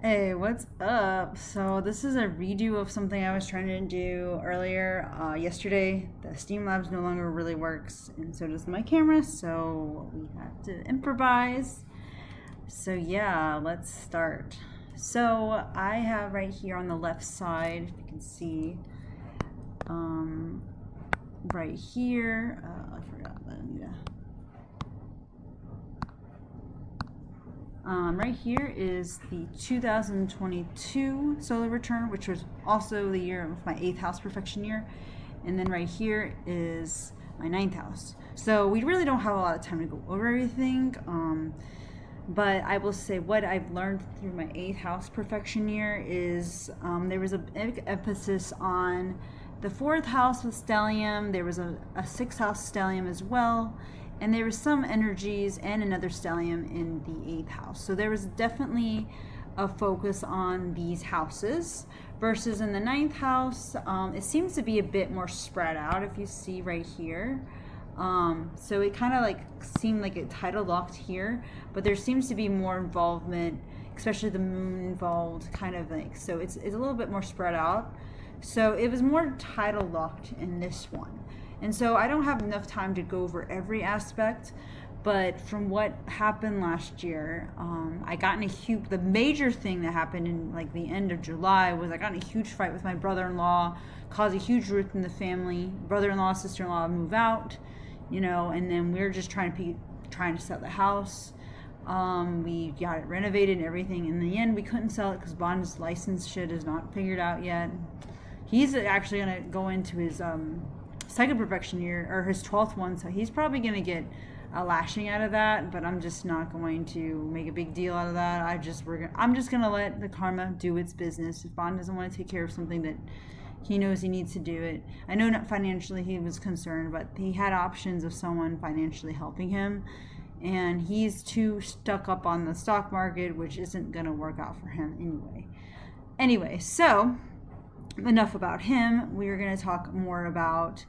Hey, what's up? So this is a redo of something I was trying to do earlier yesterday. The Steam Labs no longer really works, and so does my camera. So we have to improvise. So yeah, let's start. So I have right here on the left side, if you can see, um, right here. I forgot that I need to. Right here is the 2022 solar return, which was also the year of my 8th house perfection year. And then right here is my 9th house. So we really don't have a lot of time to go over everything. But I will say what I've learned through my 8th house perfection year is there was a big emphasis on the 4th house with stellium. There was a 6th house stellium as well. And there was some energies and another stellium in the 8th house. So there was definitely a focus on these houses versus in the 9th house. It seems to be a bit more spread out if you see right here. So it kind of like seemed like it tidal locked here, but there seems to be more involvement, especially the moon involved kind of like, so it's a little bit more spread out. So it was more tidal locked in this one. And so I don't have enough time to go over every aspect, but from what happened last year, I got in the major thing that happened in like the end of July was I got in a huge fight with my brother-in-law, caused a huge rift in the family. Brother-in-law, sister-in-law move out, and then we were just trying to sell the house. We got it renovated and everything. In the end, we couldn't sell it because Bond's license shit is not figured out yet. He's actually gonna go into his second perfection year or his 12th one, so he's probably going to get a lashing out of that, but I'm just not going to make a big deal out of that. I'm just going to let the karma do its business. If Bond doesn't want to take care of something that he knows he needs to do it. I know not financially he was concerned, but he had options of someone financially helping him, and he's too stuck up on the stock market, which isn't going to work out for him anyway. So enough about him. We are going to talk more about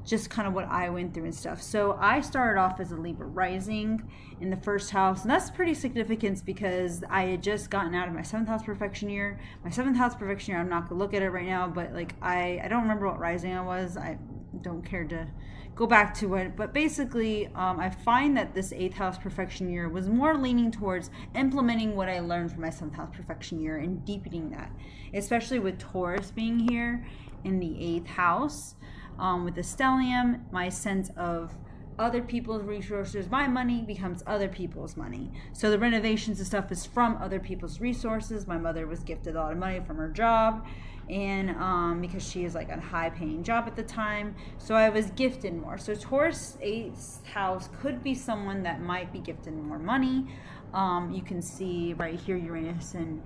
just kind of what I went through and stuff. So I started off as a Libra rising in the first house, and that's pretty significant because I had just gotten out of my 7th house perfection year. My 7th house perfection year, I'm not going to look at it right now, but like I don't remember what rising I was. I don't care to go back to it, but basically I find that this 8th house perfection year was more leaning towards implementing what I learned from my 7th house perfection year and deepening that, especially with Taurus being here in the 8th house. With the stellium, my sense of other people's resources, my money becomes other people's money. So the renovations and stuff is from other people's resources. My mother was gifted a lot of money from her job, and because she is like a high paying job at the time, so I was gifted more. So Taurus 8th house could be someone that might be gifted more money. You can see right here Uranus and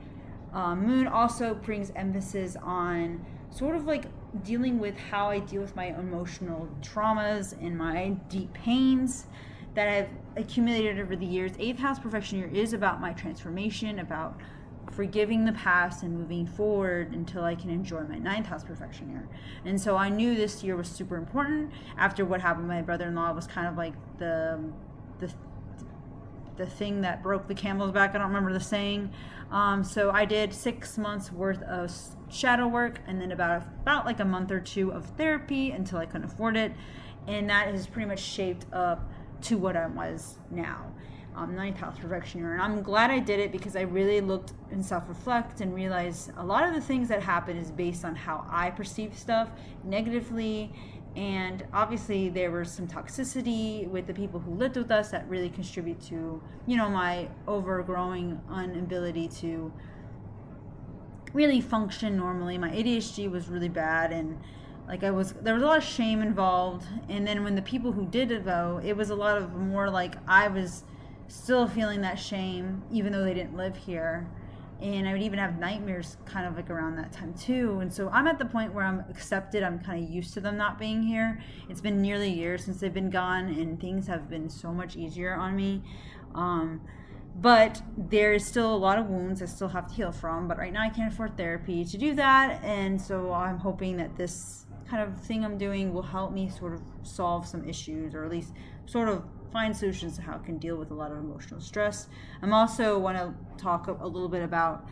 Moon also brings emphasis on sort of like dealing with how I deal with my emotional traumas and my deep pains that I've accumulated over the years. 8th house perfection year is about my transformation, about forgiving the past and moving forward until I can enjoy my 9th house perfection year. And so I knew this year was super important. After what happened, my brother-in-law was kind of like the thing that broke the camel's back. I don't remember the saying. So I did 6 months worth of shadow work and then about like a month or 2 of therapy until I couldn't afford it. And that has pretty much shaped up to what I was now. 9th house perfection year. And I'm glad I did it because I really looked and self-reflect and realized a lot of the things that happen is based on how I perceive stuff negatively. And obviously there was some toxicity with the people who lived with us that really contribute to, my overgrowing inability to really function normally. My ADHD was really bad, and there was a lot of shame involved. And then when the people who did it, though, it was a lot of more like I was still feeling that shame even though they didn't live here. And I would even have nightmares kind of like around that time too. And so I'm at the point where I'm accepted. I'm kind of used to them not being here. It's been nearly a year since they've been gone, and things have been so much easier on me. But there is still a lot of wounds I still have to heal from. But right now I can't afford therapy to do that. And so I'm hoping that this kind of thing I'm doing will help me sort of solve some issues, or at least sort of find solutions to how I can deal with a lot of emotional stress. I'm also want to talk a little bit about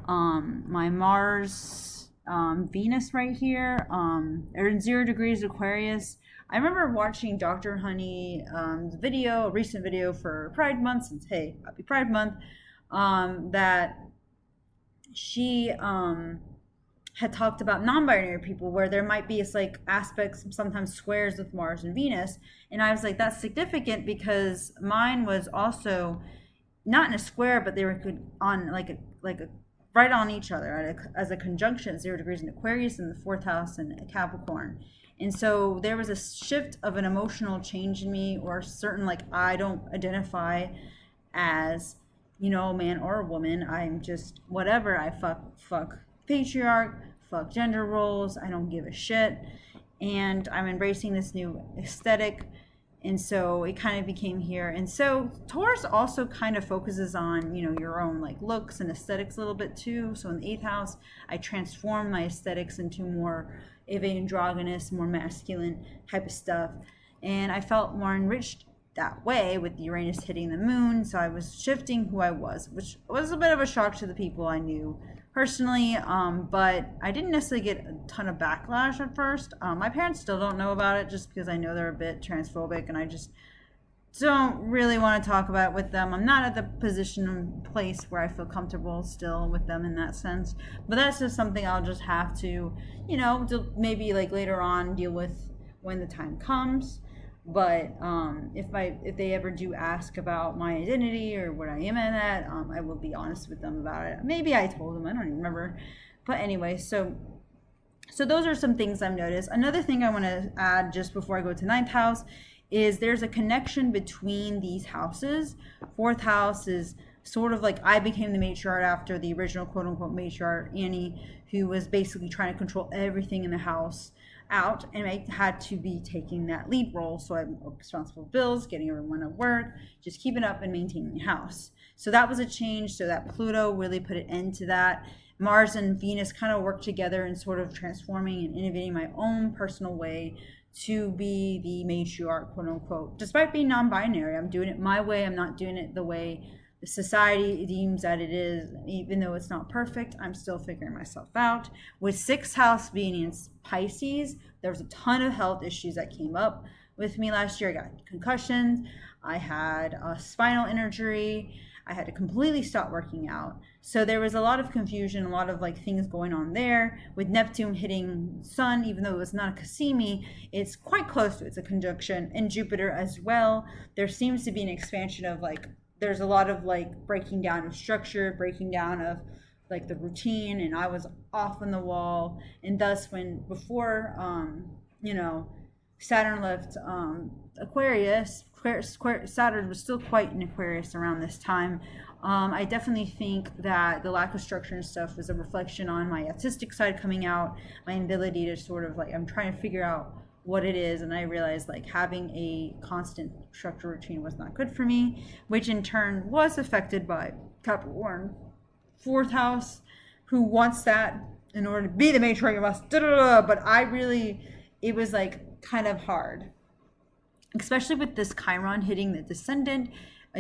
My Mars, Venus right here, are in 0 degrees Aquarius. I remember watching Dr. Honey video, a recent video for Pride Month, since hey, happy Pride Month, that she had talked about non-binary people where there might be like aspects, sometimes squares with Mars and Venus, and I was like, that's significant because mine was also not in a square, but they were on like a right on each other as a conjunction at 0 degrees in Aquarius and the fourth house in Capricorn. And so there was a shift of an emotional change in me, or certain like I don't identify as, you know, a man or a woman. I'm just whatever. I fuck patriarch, fuck gender roles. I don't give a shit. And I'm embracing this new aesthetic. And so it kind of became here. And so Taurus also kind of focuses on, you know, your own like looks and aesthetics a little bit too. So in the 8th house, I transform my aesthetics into more of an androgynous, more masculine type of stuff. And I felt more enriched that way with Uranus hitting the moon. So I was shifting who I was, which was a bit of a shock to the people I knew personally, but I didn't necessarily get a ton of backlash at first. My parents still don't know about it just because I know they're a bit transphobic, and I just don't really want to talk about it with them. I'm not at the position and place where I feel comfortable still with them in that sense, but that's just something I'll just have to, you know, maybe like later on deal with when the time comes. But if they ever do ask about my identity or what I am in at, I will be honest with them about it. Maybe I told them, I don't even remember. But anyway, so those are some things I've noticed. Another thing I want to add just before I go to 9th house is there's a connection between these houses. 4th house is sort of like I became the matriarch after the original quote unquote matriarch, Annie, who was basically trying to control everything in the house out, and I had to be taking that lead role. So I'm responsible for bills, getting everyone to work, just keeping up and maintaining the house. So that was a change. So that Pluto really put an end to that. Mars and Venus kind of work together in sort of transforming and innovating my own personal way to be the matriarch, quote unquote. Despite being non-binary, I'm doing it my way. I'm not doing it the way the society deems that it is. Even though it's not perfect, I'm still figuring myself out. With 6th house being in Pisces, there was a ton of health issues that came up with me last year. I got concussions, I had a spinal injury, I had to completely stop working out. So there was a lot of confusion, a lot of like things going on there. With Neptune hitting Sun, even though it was not a Cassimi, it's quite close to it. It's a conjunction. And Jupiter as well. There seems to be an expansion of like, there's a lot of like breaking down of structure, breaking down of like the routine, and I was off on the wall. And thus before you know, Saturn left Aquarius, Saturn was still quite in Aquarius around this time. I definitely think that the lack of structure and stuff was a reflection on my autistic side coming out, my inability to sort of like, I'm trying to figure out what it is, and I realized like having a constant structure routine was not good for me, which in turn was affected by Capricorn, 4th house, who wants that in order to be the matriarch of us, but it was like kind of hard, especially with this Chiron hitting the descendant.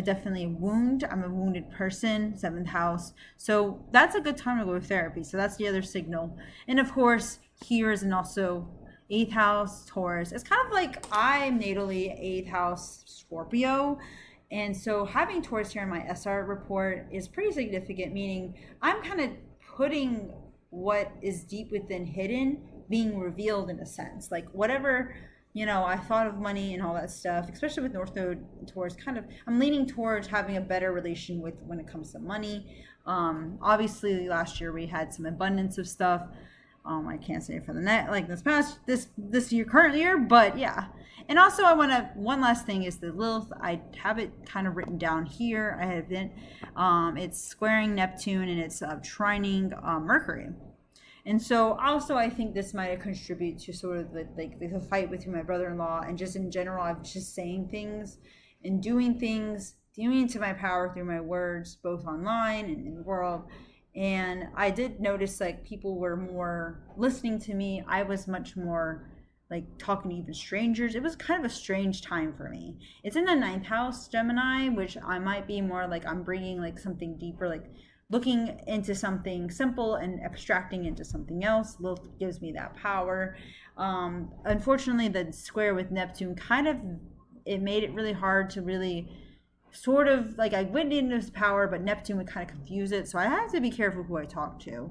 Definitely a wound. I'm a wounded person, 7th house. So that's a good time to go to therapy. So that's the other signal. And of course, here is also 8th house, Taurus. It's kind of like I'm natally 8th house Scorpio. And so having Taurus here in my SR report is pretty significant, meaning I'm kind of putting what is deep within hidden being revealed in a sense. Like whatever, you know, I thought of money and all that stuff, especially with North Node Taurus, kind of, I'm leaning towards having a better relation with when it comes to money. Obviously last year we had some abundance of stuff. I can't say for the net like this year, current year, but yeah. And also one last thing is the Lilith. I have it kind of written down here. I have it. It's squaring Neptune and it's trining Mercury. And so also I think this might contribute to sort of the fight between my brother-in-law, and just in general, I'm just saying things and doing things, dealing into my power through my words, both online and in the world. And I did notice like people were more listening to me. I was much more like talking to even strangers. It was kind of a strange time for me. It's in the 9th house, Gemini, which I might be more like I'm bringing like something deeper, like looking into something simple and abstracting into something else. Lilith gives me that power. Unfortunately, the square with Neptune it made it really hard to really sort of, like, I went into his power, but Neptune would kind of confuse it. So I have to be careful who I talk to,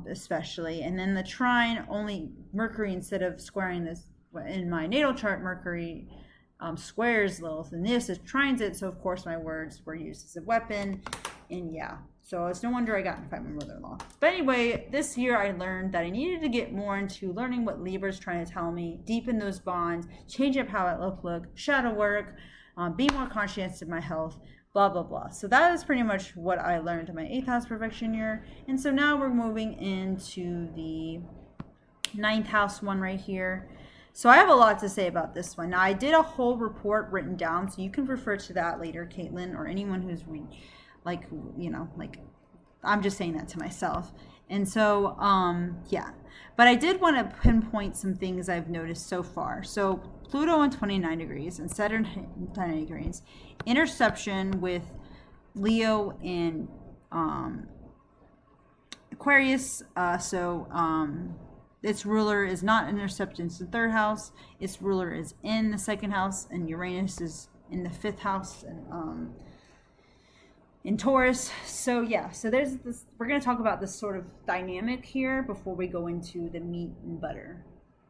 especially. And then the trine, only Mercury, instead of squaring this in my natal chart, Mercury squares Lilith, and this is trines it. So of course my words were used as a weapon, and yeah. So it's no wonder I got in a fight with my mother-in-law. But anyway, this year I learned that I needed to get more into learning what Libra is trying to tell me, deepen those bonds, change up how I look, shadow work, be more conscientious of my health, blah, blah, blah. So that is pretty much what I learned in my 8th house perfection year. And so now we're moving into the 9th house one right here. So I have a lot to say about this one. Now, I did a whole report written down, so you can refer to that later, Caitlin, or anyone who's I'm just saying that to myself. And so, yeah. But I did want to pinpoint some things I've noticed so far. So Pluto in 29 degrees and Saturn in 29 degrees. Interception with Leo in Aquarius. Its ruler is not intercepted in the 3rd house. Its ruler is in the 2nd house, and Uranus is in the 5th house, and in Taurus. So yeah, so there's this, we're going to talk about this sort of dynamic here before we go into the meat and butter.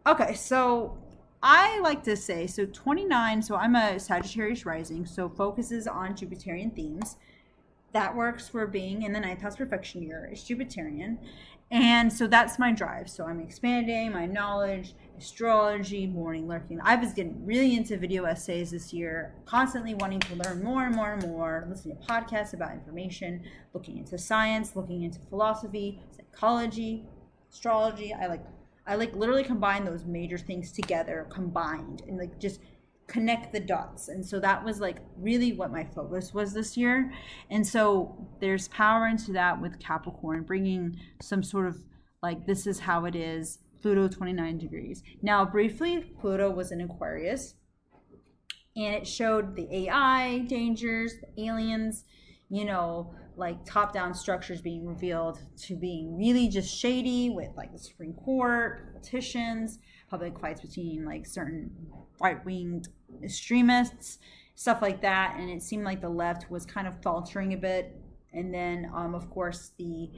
Okay, so I like to say, so 29, so I'm a Sagittarius rising, so focuses on Jupiterian themes. That works for being in the 9th house perfection year. It's Jupiterian. And so that's my drive. So I'm expanding my knowledge, astrology, morning lurking. I was getting really into video essays this year, constantly wanting to learn more and more and more, listening to podcasts about information, looking into science, looking into philosophy, psychology, astrology. I like literally combine those major things together, combined, and like just connect the dots. And so that was like really what my focus was this year. And so there's power into that with Capricorn, bringing some sort of like, this is how it is. Pluto 29 degrees. Now briefly, Pluto was in Aquarius, and it showed the AI dangers, the aliens, like top-down structures being revealed to being really just shady with like the Supreme Court, politicians, public fights between like certain right-winged extremists, stuff like that. And it seemed like the left was kind of faltering a bit. And then of course the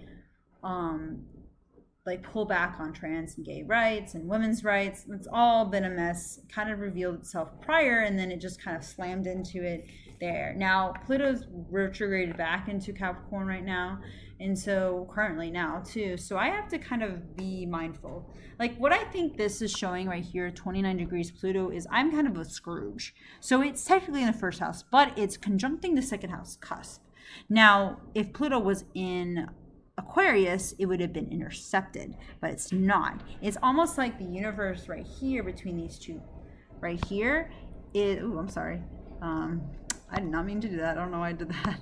like pull back on trans and gay rights and women's rights. It's all been a mess. It kind of revealed itself prior, and then it just kind of slammed into it there. Now Pluto's retrograded back into Capricorn right now, and so currently now too. So I have to kind of be mindful. Like what I think this is showing right here, 29 degrees Pluto, is I'm kind of a Scrooge. So it's technically in the 1st house, but it's conjuncting the 2nd house cusp. Now, if Pluto was in Aquarius, it would have been intercepted, but it's not. It's almost like the universe right here between these two right here. I'm sorry. I did not mean to do that. I don't know why I did that.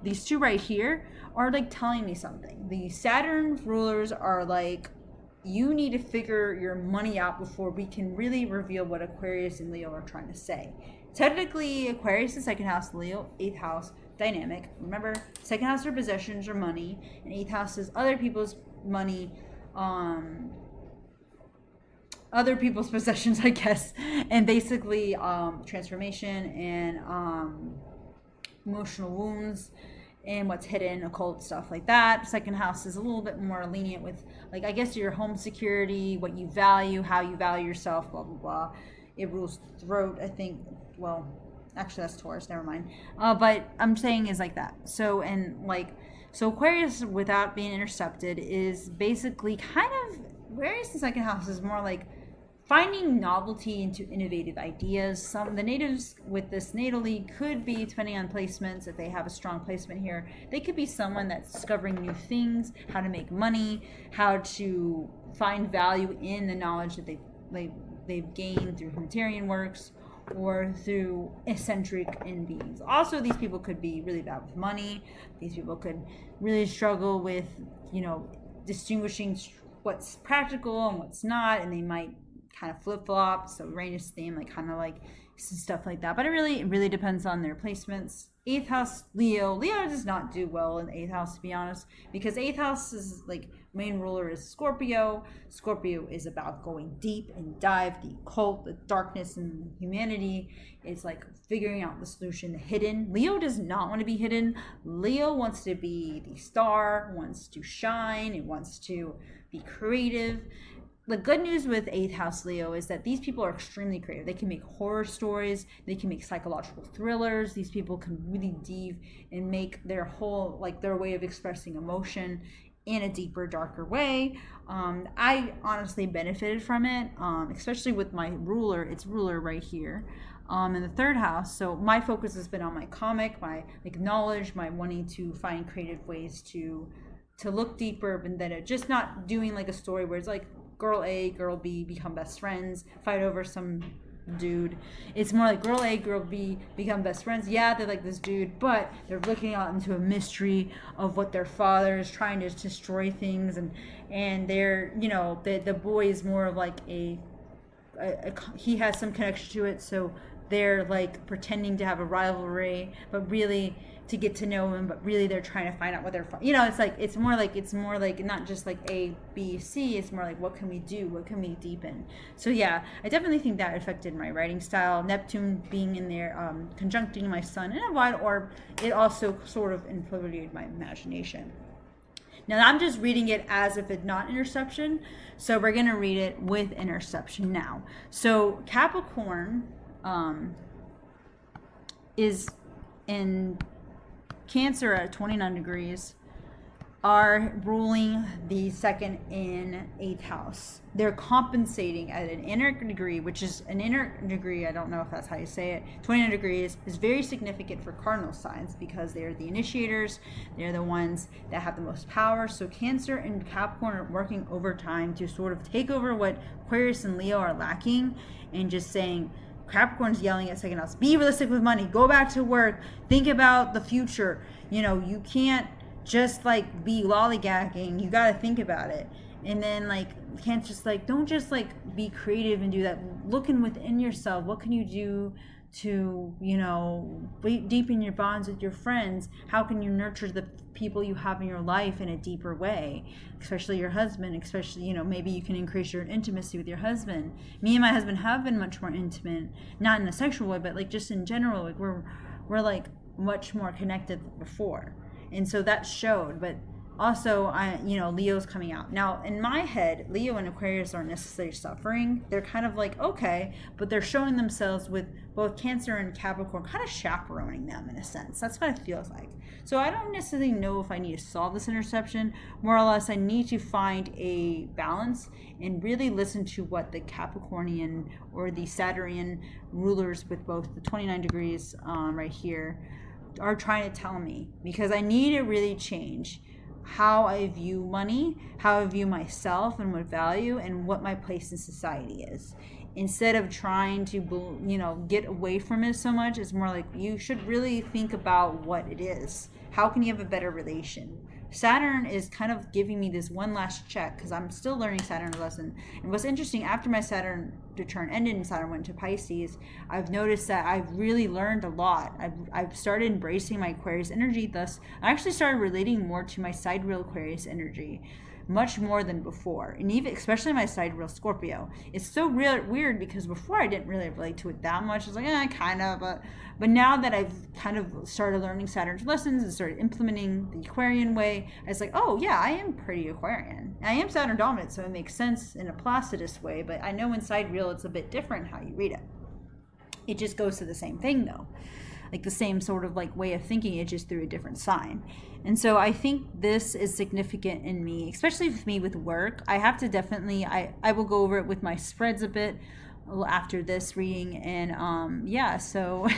These two right here are like telling me something. The Saturn rulers are like, you need to figure your money out before we can really reveal what Aquarius and Leo are trying to say. Technically, Aquarius is 2nd house, Leo 8th house dynamic. Remember, 2nd house are possessions or money, and 8th house is other people's money, other people's possessions, I guess, and basically transformation and emotional wounds and what's hidden, occult stuff like that. 2nd house is a little bit more lenient with, like, I guess your home security, what you value, how you value yourself, blah, blah, blah. It rules throat, I think. Well, actually that's Taurus, never mind. But I'm saying is like that. So Aquarius without being intercepted is basically kind of, Aquarius in 2nd house is more like finding novelty into innovative ideas. Some the natives with this natally could be, depending on placements, if they have a strong placement here, they could be someone that's discovering new things, how to make money, how to find value in the knowledge that they've gained through humanitarian works or through eccentric in beings. Also, these people could be really bad with money. These people could really struggle with, distinguishing what's practical and what's not, and they might kind of flip-flop. So Uranus theme, like kind of like some stuff like that. But it really depends on their placements. 8th house, Leo does not do well in the 8th house, to be honest, because 8th house is like main ruler is Scorpio. Scorpio is about going deep and dive, the occult, the darkness, and humanity. It's like figuring out the solution, the hidden. Leo does not want to be hidden. Leo wants to be the star, wants to shine, it wants to be creative. The good news with 8th house Leo is that these people are extremely creative. They can make horror stories. They can make psychological thrillers. These people can really dive and make their whole, like their way of expressing emotion in a deeper, darker way. I honestly benefited from it, especially with my ruler. It's ruler right here in the 3rd house. So my focus has been on my comic, my like knowledge, my wanting to find creative ways to look deeper, and then just not doing like a story where it's like girl A, girl B become best friends, fight over some dude. It's more like girl A, girl B become best friends. Yeah, they're like this dude, but they're looking out into a mystery of what their father is trying to destroy things, and they're, you know, the boy is more of like he has some connection to it, so they're like pretending to have a rivalry, but really to get to know him, but really they're trying to find out what they're, you know, it's more like not just like A, B, C, it's more like what can we do, what can we deepen. So yeah, I definitely think that affected my writing style. Neptune being in there, conjuncting my sun in a wide orb, it also sort of influenced my imagination. Now I'm just reading it as if it's not interception, so we're gonna read it with interception now. So Capricorn is in Cancer at 29 degrees, are ruling the 2nd and 8th house. They're compensating at an inner degree, which is an inner degree, I don't know if that's how you say it, 29 degrees is very significant for cardinal signs because they're the initiators, they're the ones that have the most power. So Cancer and Capricorn are working overtime to sort of take over what Aquarius and Leo are lacking, and just saying, Capricorn's yelling at 2nd house, be realistic with money, go back to work, think about the future. You know, you can't just like be lollygagging, you got to think about it. And then like, can't just like, don't just like be creative and do that. Looking within yourself, what can you do to, you know, deepen your bonds with your friends? How can you nurture the people you have in your life in a deeper way, especially your husband, especially, you know, maybe you can increase your intimacy with your husband. Me and my husband have been much more intimate, not in a sexual way, but like just in general, like we're like much more connected than before. And so that showed. But also, Leo's coming out. Now, in my head, Leo and Aquarius aren't necessarily suffering. They're kind of like, okay, but they're showing themselves with both Cancer and Capricorn, kind of chaperoning them in a sense. That's what it feels like. So I don't necessarily know if I need to solve this interception. More or less, I need to find a balance and really listen to what the Capricornian or the Saturnian rulers with both the 29 degrees right here are trying to tell me, because I need to really change how I view money, how I view myself and what value, and what my place in society is. Instead of trying to, get away from it so much, it's more like you should really think about what it is. How can you have a better relation? Saturn is kind of giving me this one last check because I'm still learning Saturn lesson. And what's interesting, after my Saturn return ended and Saturn went to Pisces, I've noticed that I've really learned a lot. I've started embracing my Aquarius energy. Thus, I actually started relating more to my sidereal Aquarius energy, much more than before. And even especially my sidereal Scorpio. It's so weird because before I didn't really relate to it that much. I was like, kind of, but now that I've kind of started learning Saturn's lessons and started implementing the Aquarian way, I was like, oh yeah, I am pretty Aquarian. I am Saturn dominant, so it makes sense in a Placidus way, but I know in sidereal it's a bit different how you read it. It just goes to the same thing though. Like the same sort of like way of thinking, it just through a different sign. And so I think this is significant in me, especially with me with work. I have to definitely, I will go over it with my spreads a bit after this reading. And so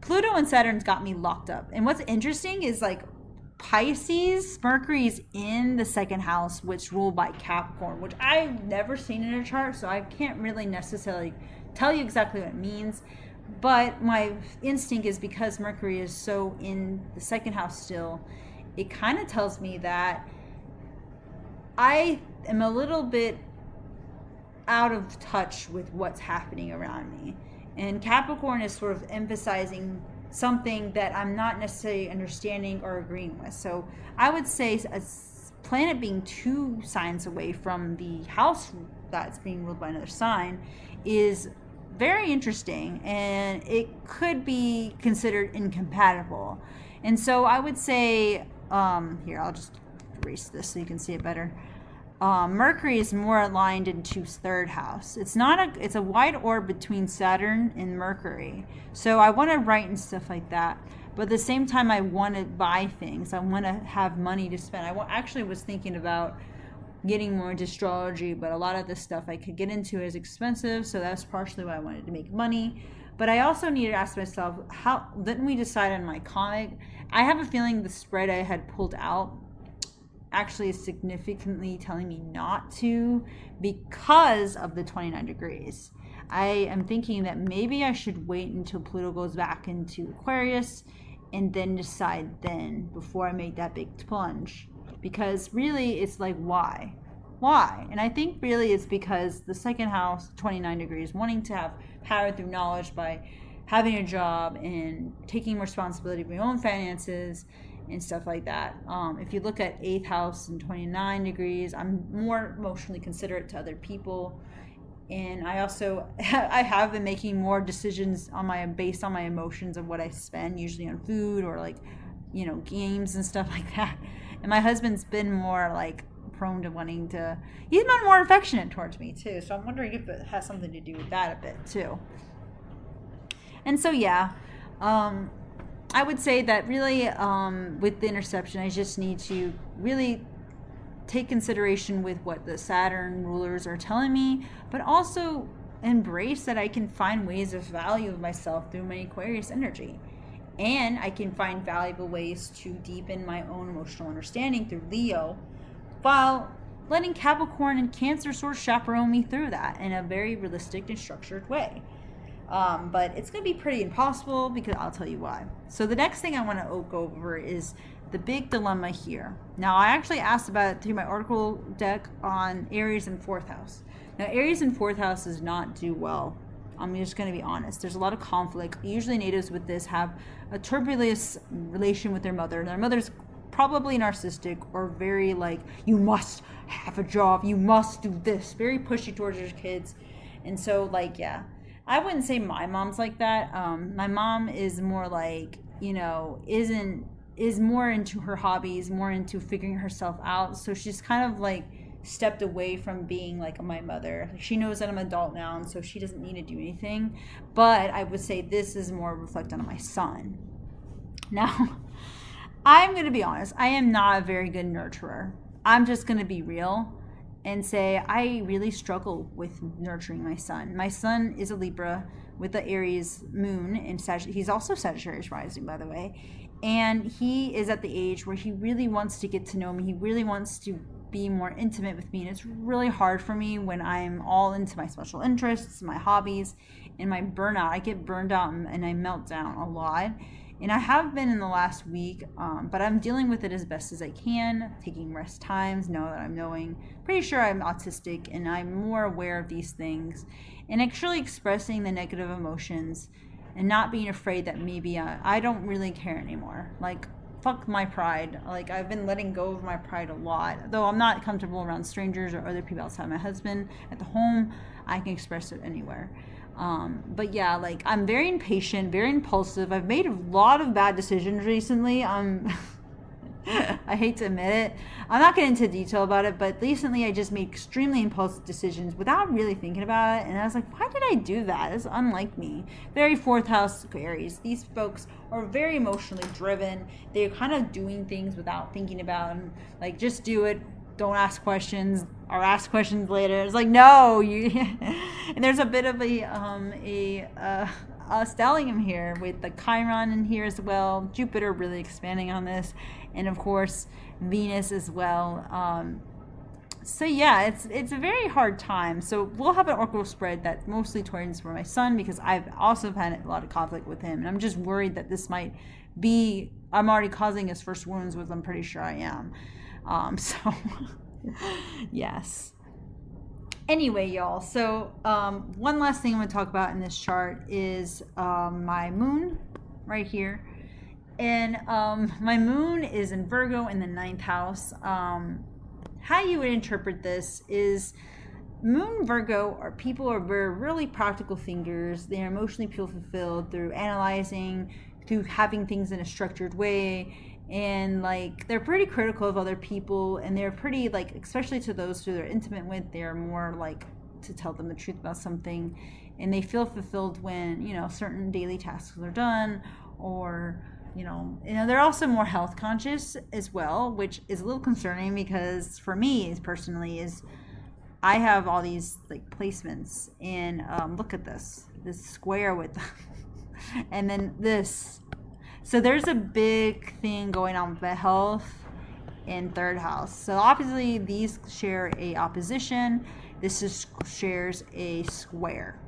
Pluto and Saturn's got me locked up. And what's interesting is like Pisces, Mercury's in the 2nd house, which ruled by Capricorn, which I've never seen in a chart, so I can't really necessarily tell you exactly what it means. But my instinct is because Mercury is so in the 2nd house still, it kind of tells me that I am a little bit out of touch with what's happening around me. And Capricorn is sort of emphasizing something that I'm not necessarily understanding or agreeing with. So I would say a planet being 2 signs away from the house that's being ruled by another sign is very interesting, and it could be considered incompatible. And so I would say, here, I'll just erase this so you can see it better. Mercury is more aligned into 3rd house. It's a wide orb between Saturn and Mercury. So I want to write and stuff like that. But at the same time, I want to buy things. I want to have money to spend. Actually was thinking about getting more into astrology, but a lot of the stuff I could get into is expensive. So that's partially why I wanted to make money. But I also need to ask myself, how didn't we decide on my comic? I have a feeling the spread I had pulled out actually is significantly telling me not to, because of the 29 degrees. I am thinking that maybe I should wait until Pluto goes back into Aquarius and then decide then, before I make that big plunge. Because really it's like, why? And I think really it's because the 2nd house, 29 degrees, wanting to have power through knowledge by having a job and taking responsibility for your own finances and stuff like that. If you look at 8th house and 29 degrees, I'm more emotionally considerate to other people. And I also, I have been making more decisions based on my emotions of what I spend, usually on food or games and stuff like that. And my husband's been more prone to he's been more affectionate towards me too. So I'm wondering if it has something to do with that a bit too. And so, yeah, I would say that really with the interception, I just need to really take consideration with what the Saturn rulers are telling me, but also embrace that I can find ways of value of myself through my Aquarius energy. And I can find valuable ways to deepen my own emotional understanding through Leo, while letting Capricorn and Cancer sort of chaperone me through that in a very realistic and structured way. But it's going to be pretty impossible, because I'll tell you why. So the next thing I want to go over is the big dilemma here. Now, I actually asked about it through my oracle deck on Aries in 4th house. Now, Aries in 4th house does not do well. I'm just going to be honest. There's a lot of conflict. Usually natives with this have a turbulent relation with their mother. Their mother's probably narcissistic or very you must have a job, you must do this, very pushy towards your kids. And so yeah, I wouldn't say my mom's like that. My mom is more is more into her hobbies, more into figuring herself out. So she's kind of stepped away from being my mother. She knows that I'm an adult now, and so she doesn't need to do anything. But I would say this is more reflected on my son. Now, I'm going to be honest. I am not a very good nurturer. I'm just going to be real and say I really struggle with nurturing my son. My son is a Libra with the Aries moon, and he's also Sagittarius rising, by the way. And he is at the age where he really wants to get to know me. He really wants to be more intimate with me. And it's really hard for me when I'm all into my special interests, my hobbies, and my burnout. I get burned out and I melt down a lot. And I have been in the last week, but I'm dealing with it as best as I can, taking rest times, now that I'm pretty sure I'm autistic and I'm more aware of these things, and actually expressing the negative emotions and not being afraid that maybe I don't really care anymore. Fuck my pride. I've been letting go of my pride a lot. Though I'm not comfortable around strangers or other people outside my husband. At the home, I can express it anywhere. But yeah, I'm very impatient, very impulsive. I've made a lot of bad decisions recently. I hate to admit it. I'm not getting into detail about it, but recently I just made extremely impulsive decisions without really thinking about it. And I was like, why did I do that? It's unlike me. Very 4th house Aries. These folks are very emotionally driven. They're kind of doing things without thinking about them. Just do it. Don't ask questions, or ask questions later. It's no, you. And there's a bit of a stellium here with the Chiron in here as well. Jupiter really expanding on this, and of course Venus as well. So yeah, it's a very hard time. So we'll have an oracle spread that's mostly towards for my son, because I've also had a lot of conflict with him, and I'm just worried that this might be. I'm already causing his first wounds, which I'm pretty sure I am. So yes. Anyway, y'all, so one last thing I'm going to talk about in this chart is my moon right here. And my moon is in Virgo in the 9th house. How you would interpret this is Moon Virgo are people who are really practical thinkers. They're emotionally fulfilled through analyzing, through having things in a structured way, and like they're pretty critical of other people, and they're pretty like, especially to those who they're intimate with, they're more like to tell them the truth about something, and they feel fulfilled when certain daily tasks are done, or they're also more health conscious as well, which is a little concerning because for me personally is I have all these like placements, and look at this square with and then this. So there's a big thing going on with the health in 3rd house. So obviously these share a opposition. This shares a square.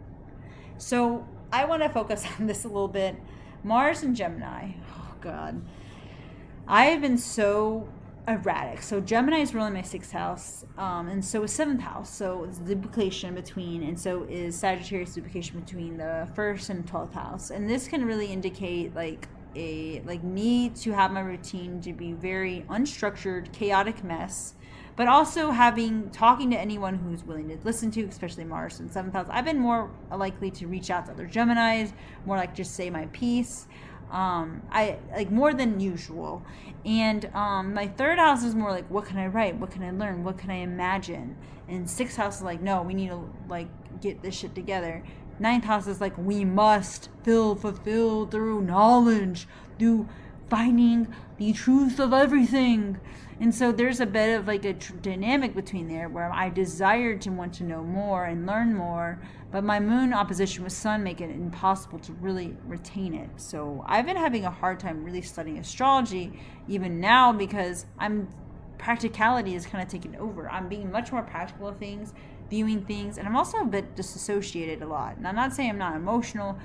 So I want to focus on this a little bit. Mars and Gemini. Oh God. I have been so erratic. So Gemini is really my 6th house, and so is 7th house. So it's duplication between, and so is Sagittarius duplication between the 1st and 12th house. And this can really indicate like me to have my routine to be very unstructured, chaotic mess, but also talking to anyone who's willing to listen to, especially Mars and 7th house. I've been more likely to reach out to other Geminis, more like just say my piece. I like more than usual. And my 3rd house is more like, what can I write? What can I learn? What can I imagine? And 6th house is like, no, we need to like get this shit together. 9th house is like, we must feel fulfilled through knowledge, through finding the truth of everything. And so there's a bit of like a dynamic between there where I desire to want to know more and learn more, but my moon opposition with sun make it impossible to really retain it. So I've been having a hard time really studying astrology even now because practicality is kind of taken over. I'm being much more practical of things, viewing things, and I'm also a bit disassociated a lot. And I'm not saying I'm not emotional.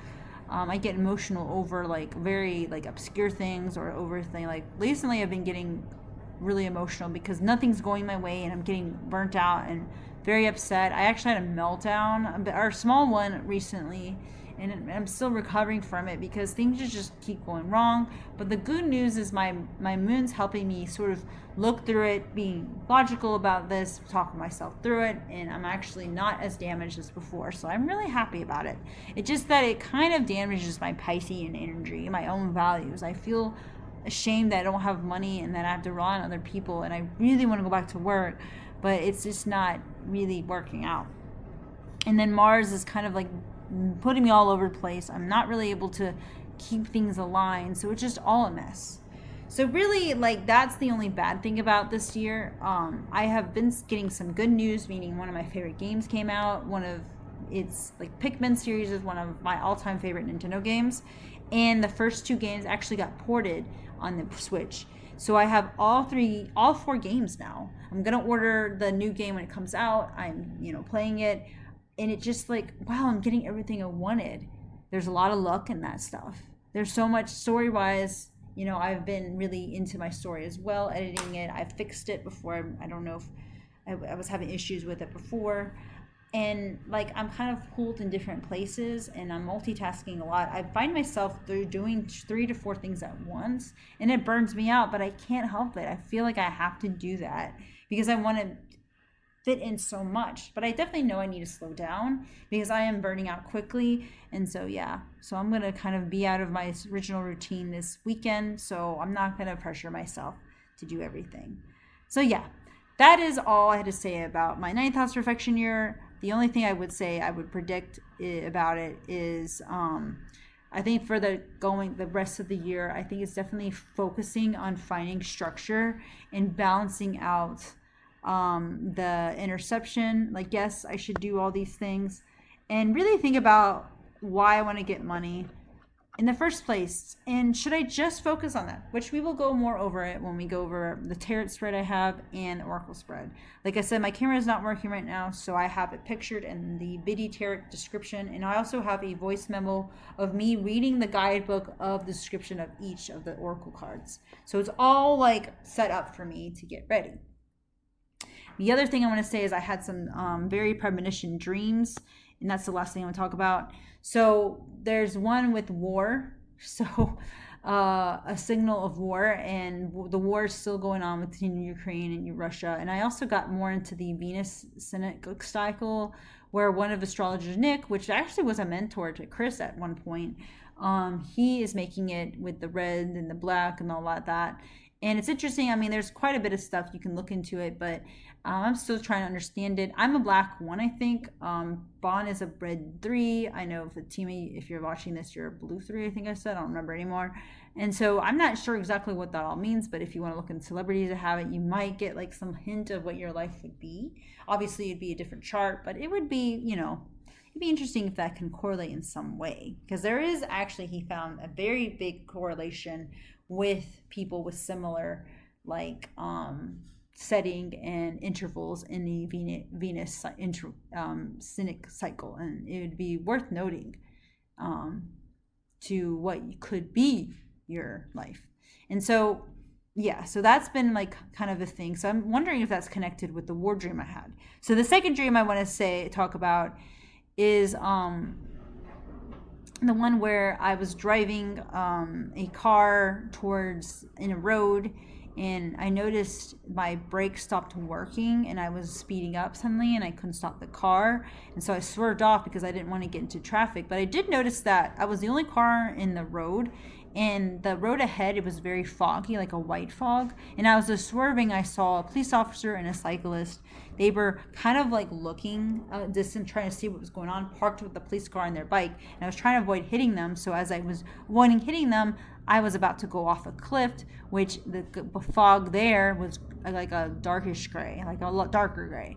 I get emotional over like very like obscure things or over things. Like recently I've been getting really emotional because nothing's going my way and I'm getting burnt out and very upset. I actually had a meltdown, or a small one recently, and I'm still recovering from it because things just keep going wrong. But the good news is my moon's helping me sort of look through it, being logical about this, talking myself through it, and I'm actually not as damaged as before. So I'm really happy about it. It's just that it kind of damages my Piscean energy, my own values. I feel ashamed that I don't have money and that I have to rely on other people, and I really want to go back to work, but it's just not really working out. And then Mars is kind of like putting me all over the place. I'm not really able to keep things aligned, so it's just all a mess. So really, like, that's the only bad thing about this year. I have been getting some good news, meaning one of my favorite games came out. It's like Pikmin series is one of my all-time favorite Nintendo games, and the first 2 games actually got ported on the Switch. So I have all 4 games now. I'm gonna order the new game when it comes out. I'm playing it, and it just like, wow, I'm getting everything I wanted. There's a lot of luck in that stuff. There's so much story-wise. I've been really into my story as well, editing it. I fixed it before. I don't know if I was having issues with it before. And like, I'm kind of pulled in different places and I'm multitasking a lot. I find myself doing 3 to 4 things at once, and it burns me out, but I can't help it. I feel like I have to do that because I want to fit in so much, but I definitely know I need to slow down because I am burning out quickly. And so I'm going to kind of be out of my original routine this weekend, so I'm not going to pressure myself to do everything. So that is all I had to say about my 9th house reflection year. The only thing I would say I would predict about it is I think for the rest of the year, I think it's definitely focusing on finding structure and balancing out the interception. Like, yes, I should do all these things and really think about why I want to get money in the first place, and should I just focus on that, which we will go more over it when we go over the tarot spread I have and oracle spread. Like I said, my camera is not working right now, so I have it pictured in the Biddy Tarot description, and I also have a voice memo of me reading the guidebook of the description of each of the oracle cards. So it's all like set up for me to get ready. The other thing I want to say is I had some very premonition dreams, and that's the last thing I want to talk about. So there's one with war. So a signal of war, and the war is still going on between Ukraine and Russia. And I also got more into the Venus synodic cycle, where one of astrologers, Nick, which actually was a mentor to Chris at one point, he is making it with the red and the black and all that. And it's interesting. I mean, there's quite a bit of stuff you can look into it, but I'm still trying to understand it. I'm a black 1, I think. Bon is a red 3. I know Fatima, if you're watching this, you're a blue 3, I think I said. I don't remember anymore. And so I'm not sure exactly what that all means, but if you want to look in celebrities that have it, you might get like some hint of what your life would be. Obviously, it'd be a different chart, but it would be, it'd be interesting if that can correlate in some way. Because there is actually, he found a very big correlation with people with similar setting and intervals in the Venus synodic cycle, and it would be worth noting to what could be your life. And so so that's been like kind of a thing. So I'm wondering if that's connected with the war dream I had. So the second dream I want to talk about is the one where I was driving a car in a road, and I noticed my brakes stopped working, and I was speeding up suddenly, and I couldn't stop the car, and so I swerved off because I didn't want to get into traffic. But I did notice that I was the only car in the road, and the road ahead, it was very foggy, like a white fog, and I was just swerving. I saw a police officer and a cyclist. They were kind of like looking distant, trying to see what was going on, parked with the police car and their bike, and I was trying to avoid hitting them. So as I was avoiding hitting them, I was about to go off a cliff, which the fog there was like a darkish gray, like a lot darker gray,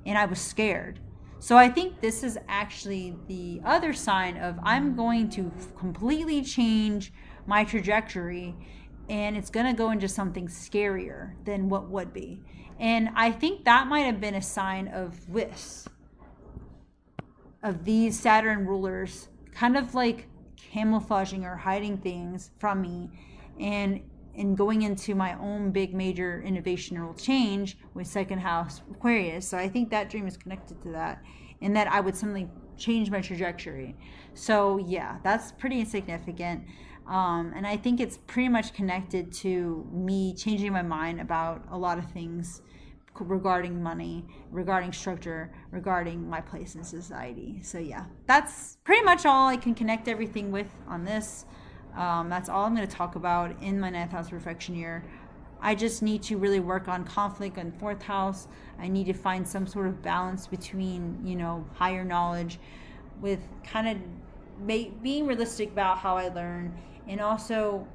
and I was scared. So I think this is actually the other sign of I'm going to completely change my trajectory, and it's going to go into something scarier than what would be. And I think that might have been a sign of these Saturn rulers kind of like camouflaging or hiding things from me, and going into my own big major innovational change with second house Aquarius. So I think that dream is connected to that, and that I would suddenly change my trajectory. So yeah, that's pretty significant. And I think it's pretty much connected to me changing my mind about a lot of things regarding money, regarding structure, regarding my place in society. So yeah, that's pretty much all I can connect everything with on this. That's all I'm going to talk about in my 9th house perfection year. I just need to really work on conflict in 4th house. I need to find some sort of balance between, higher knowledge with kind of being realistic about how I learn, and also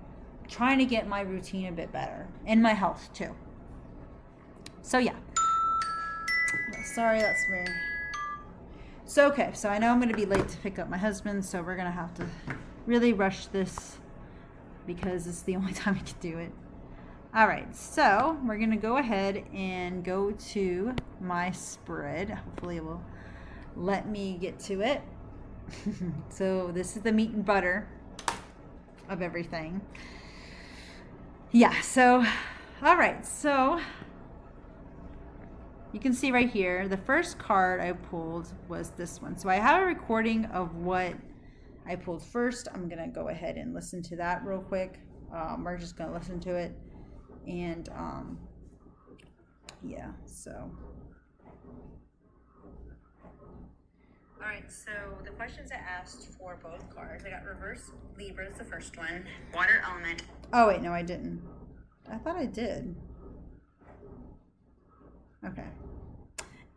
trying to get my routine a bit better, and my health too. So yeah. Sorry, that's weird. So okay, so I know I'm going to be late to pick up my husband, so we're going to have to really rush this because it's the only time I can do it. All right, so we're going to go ahead and go to my spread. Hopefully it will let me get to it. So this is the meat and butter of everything. Yeah, so, all right, so you can see right here, the first card I pulled was this one. So I have a recording of what I pulled first. I'm going to go ahead and listen to that real quick. We're just going to listen to it. And, yeah, so. All right, so the questions I asked for both cards, I got reverse Libra is the first one. Water element. Oh, wait, no, I didn't. I thought I did. Okay.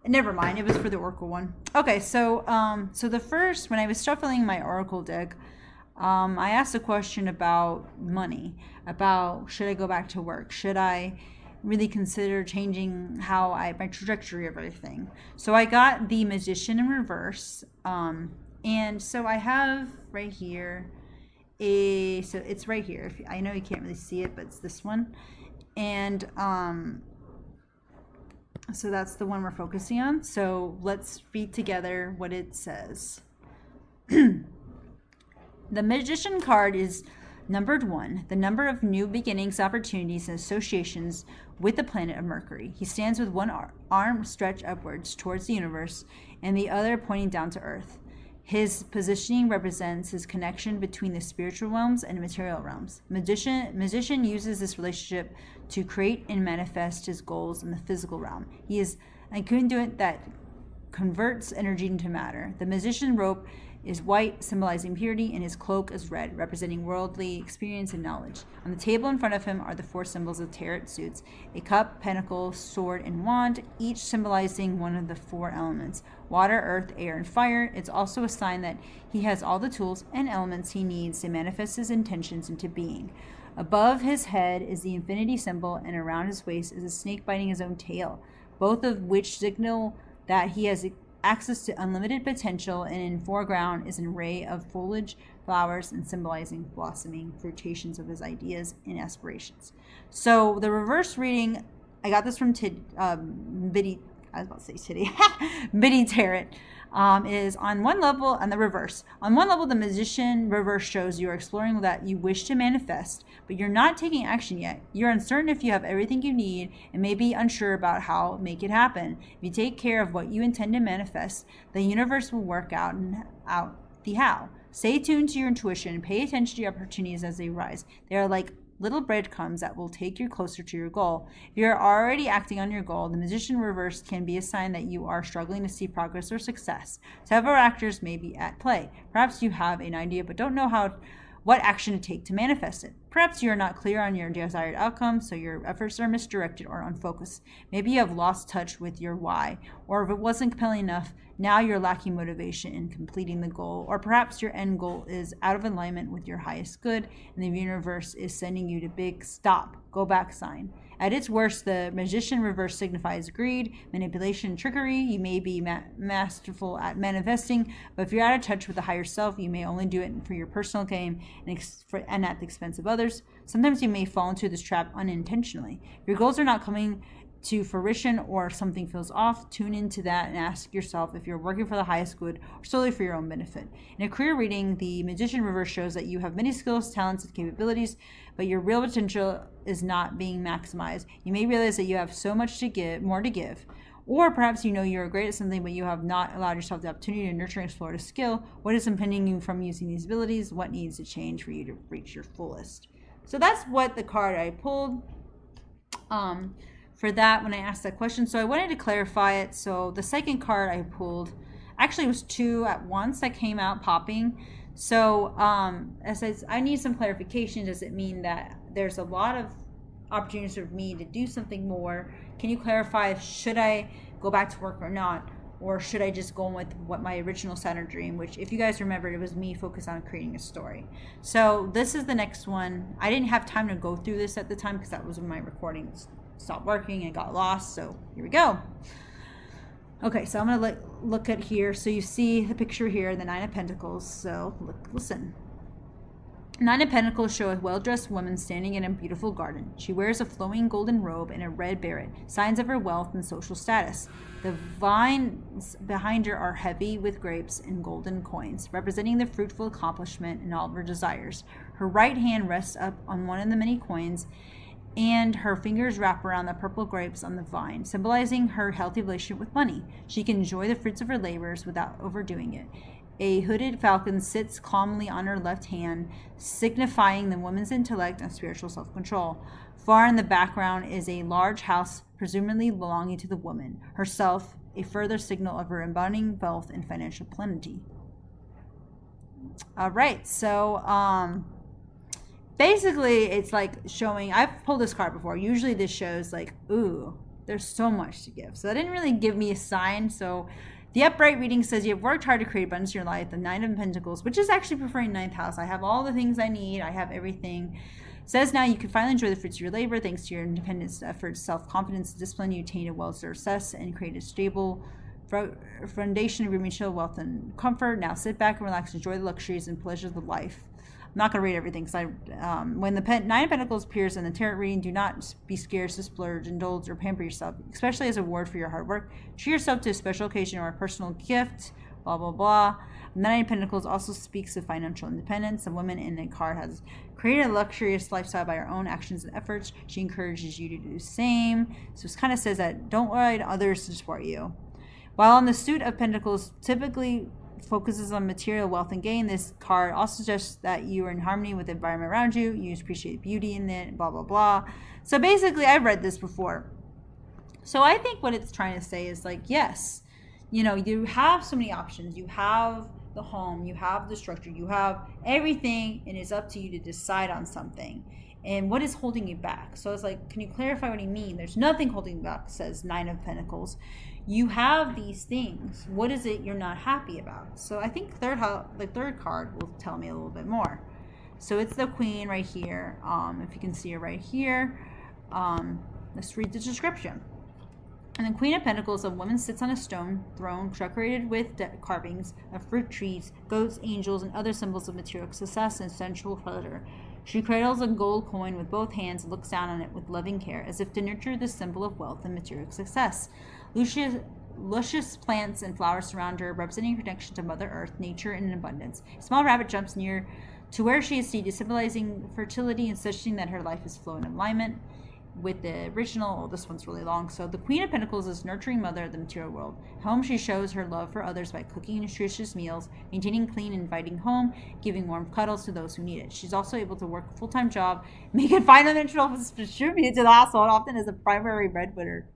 Never mind. It was for the Oracle one. Okay, so so the first, when I was shuffling my Oracle deck, I asked a question about money, about should I go back to work? Should I really consider changing my trajectory of everything? So I got the Magician in reverse, and so I have right here so it's right here. I know you can't really see it, but it's this one, and so that's the one we're focusing on. So let's read together what it says. The Magician card is numbered 1, the number of new beginnings, opportunities, and associations with the planet of Mercury. He stands with one arm stretched upwards towards the universe and the other pointing down to Earth. His positioning represents his connection between the spiritual realms and material realms. Magician uses this relationship to create and manifest his goals in the physical realm. He is a conduit that converts energy into matter. The magician robe is white, symbolizing purity, and his cloak is red, representing worldly experience and knowledge. On the table in front of him are the 4 symbols of tarot suits: a cup, pentacle, sword, and wand, each symbolizing one of the 4 elements: water, earth, air, and fire. It's also a sign that he has all the tools and elements he needs to manifest his intentions into being. Above his head is the infinity symbol, and around his waist is a snake biting his own tail, both of which signal that he has access to unlimited potential, and in foreground is an array of foliage, flowers, and symbolizing blossoming fruitations of his ideas and aspirations. So the reverse reading, I got this from Biddy Tarot, is on one level, and the reverse. On one level, the magician reverse shows you are exploring that you wish to manifest, but you're not taking action yet. You're uncertain if you have everything you need and may be unsure about how to make it happen. If you take care of what you intend to manifest, the universe will work out the how. Stay tuned to your intuition and pay attention to opportunities as they arise. They are like little breadcrumbs that will take you closer to your goal. If you're already acting on your goal, the magician reverse can be a sign that you are struggling to see progress or success. Several factors may be at play. Perhaps you have an idea but don't know what action to take to manifest it. Perhaps you are not clear on your desired outcome, so your efforts are misdirected or unfocused. Maybe you have lost touch with your why, or if it wasn't compelling enough, now you're lacking motivation in completing the goal, or perhaps your end goal is out of alignment with your highest good, and the universe is sending you to big stop, go back sign. At its worst, the magician reverse signifies greed, manipulation, and trickery. You may be masterful at manifesting, but if you're out of touch with the higher self, you may only do it for your personal gain and at the expense of others. Sometimes you may fall into this trap unintentionally. Your goals are not coming to fruition or something feels off. Tune into that and ask yourself if you're working for the highest good or solely for your own benefit. In a career reading, the magician reverse shows that you have many skills, talents, and capabilities, but your real potential is not being maximized. You may realize that you have so much to give, more to give. Or perhaps you know you're great at something, but you have not allowed yourself the opportunity to nurture and explore a skill. What is impeding you from using these abilities? What needs to change for you to reach your fullest? So that's what the card I pulled for that when I asked that question. So I wanted to clarify it. So the second card I pulled, actually it was 2 at once that came out popping. So I need some clarification. Does it mean that there's a lot of opportunities for me to do something more? Can you clarify, should I go back to work or not? Or should I just go with what my original Saturn dream, which if you guys remember, it was me focused on creating a story. So this is the next one. I didn't have time to go through this at the time because that was when my recordings stopped working and got lost. So here we go. Okay, so I'm going to look at here. So you see the picture here, the 9 of Pentacles. So listen. 9 of Pentacles show a well-dressed woman standing in a beautiful garden. She wears a flowing golden robe and a red beret, signs of her wealth and social status. The vines behind her are heavy with grapes and golden coins, representing the fruitful accomplishment and all of her desires. Her right hand rests up on one of the many coins, and her fingers wrap around the purple grapes on the vine, symbolizing her healthy relationship with money. She can enjoy the fruits of her labors without overdoing it. A hooded falcon sits calmly on her left hand, signifying the woman's intellect and spiritual self-control. Far in the background is a large house, presumably belonging to the woman herself, a further signal of her embodying wealth and financial plenty. All right, so basically it's like showing, I've pulled this card before. Usually this shows like, ooh, there's so much to give. So that didn't really give me a sign. So the upright reading says you have worked hard to create abundance in your life. The 9 of Pentacles, which is actually preferring 9th house. I have all the things I need. I have everything. Says now you can finally enjoy the fruits of your labor thanks to your independence, efforts, self-confidence, discipline. You attain a well-deserved success and create a stable foundation of your mutual wealth and comfort. Now sit back and relax. Enjoy the luxuries and pleasures of life. I'm not going to read everything because when the 9 of Pentacles appears in the tarot reading, do not be scared to splurge, indulge, or pamper yourself, especially as a reward for your hard work. Treat yourself to a special occasion or a personal gift blah, blah, blah. The Knight of Pentacles also speaks of financial independence. A woman in the card has created a luxurious lifestyle by her own actions and efforts. She encourages you to do the same. So it kind of says that don't rely on others to support you. While on the suit of Pentacles typically focuses on material wealth and gain, this card also suggests that you are in harmony with the environment around you. You appreciate beauty in it, blah, blah, blah. So basically, I've read this before. So I think what it's trying to say is like, yes, you have so many options. You have the home, you have the structure, you have everything, and it's up to you to decide on something. And what is holding you back? So it's like, can you clarify what you mean? There's nothing holding you back, says Nine of Pentacles. You have these things. What is it you're not happy about? So I think the third card will tell me a little bit more. So it's the Queen right here. If you can see her right here. Let's read the description. And the Queen of Pentacles, a woman sits on a stone throne decorated with carvings of fruit trees, goats, angels, and other symbols of material success and sensual pleasure. She cradles a gold coin with both hands and looks down on it with loving care, as if to nurture this symbol of wealth and material success. Luscious plants and flowers surround her, representing her connection to Mother Earth, nature, and abundance. A small rabbit jumps near to where she is seated, symbolizing fertility and suggesting that her life is flow in alignment with the original. This one's really long. So the Queen of Pentacles is nurturing mother of the material world. At home, she shows her love for others by cooking nutritious meals, maintaining clean and inviting home, giving warm cuddles to those who need it. She's also able to work a full-time job, making financial contribute to the household, often as a primary breadwinner.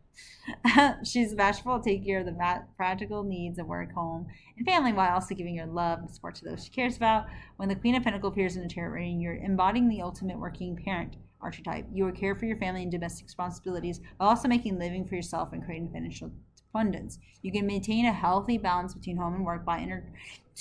She's bashful to take care of the practical needs of work, home, and family, while also giving her love and support to those she cares about. When the Queen of Pentacles appears in the tarot reading, you're embodying the ultimate working parent archetype. You will care for your family and domestic responsibilities while also making a living for yourself and creating financial abundance. You can maintain a healthy balance between home and work by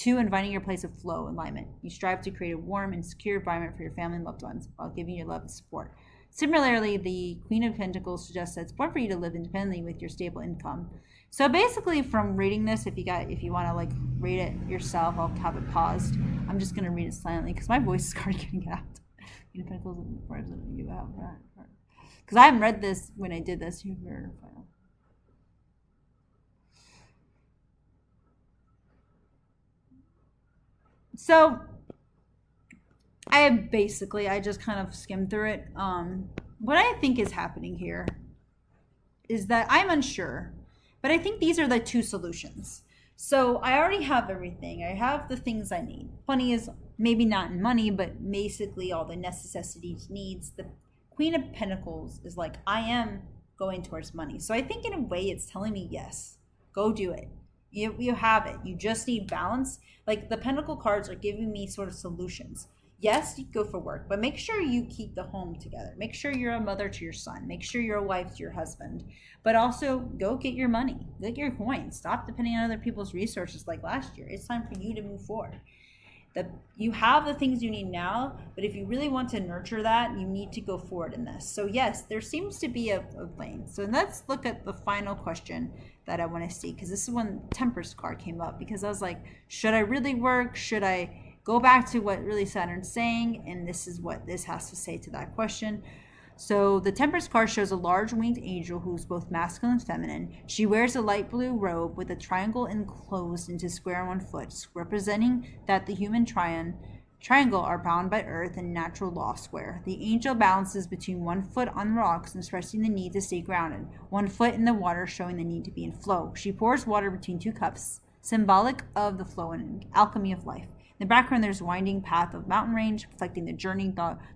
inviting your place of flow alignment. You strive to create a warm and secure environment for your family and loved ones while giving your love and support. Similarly, the Queen of Pentacles suggests that it's important for you to live independently with your stable income. So basically, from reading this, if you want to like read it yourself, I'll have it paused. I'm just going to read it silently because my voice is kind of getting out. Queen of Pentacles, where is it? You have that. Because I haven't read this when I did this. So I just kind of skimmed through it. What I think is happening here is that I'm unsure, but I think these are the two solutions. So I already have everything. I have the things I need. Money is maybe not in money, but basically all the necessities, needs. The Queen of Pentacles is like, I am going towards money. So I think in a way it's telling me, yes, go do it. You have it. You just need balance. Like the Pentacle cards are giving me sort of solutions. Yes, you go for work, but make sure you keep the home together. Make sure you're a mother to your son. Make sure you're a wife to your husband. But also go get your money. Get your coins. Stop depending on other people's resources like last year. It's time for you to move forward. You have the things you need now, but if you really want to nurture that, you need to go forward in this. So yes, there seems to be a lane. So let's look at the final question that I want to see, because this is when Temperance card came up, because I was like, should I really work? Should I go back to what really Saturn's saying? And this is what this has to say to that question. So the Temperance card shows a large winged angel who's both masculine and feminine. She wears a light blue robe with a triangle enclosed into square on one foot, representing that the human triangle are bound by earth and natural law square. The angel balances between 1 foot on rocks, expressing the need to stay grounded, 1 foot in the water, showing the need to be in flow. She pours water between 2 cups, symbolic of the flow and alchemy of life. In the background, there's a winding path of mountain range, reflecting the journey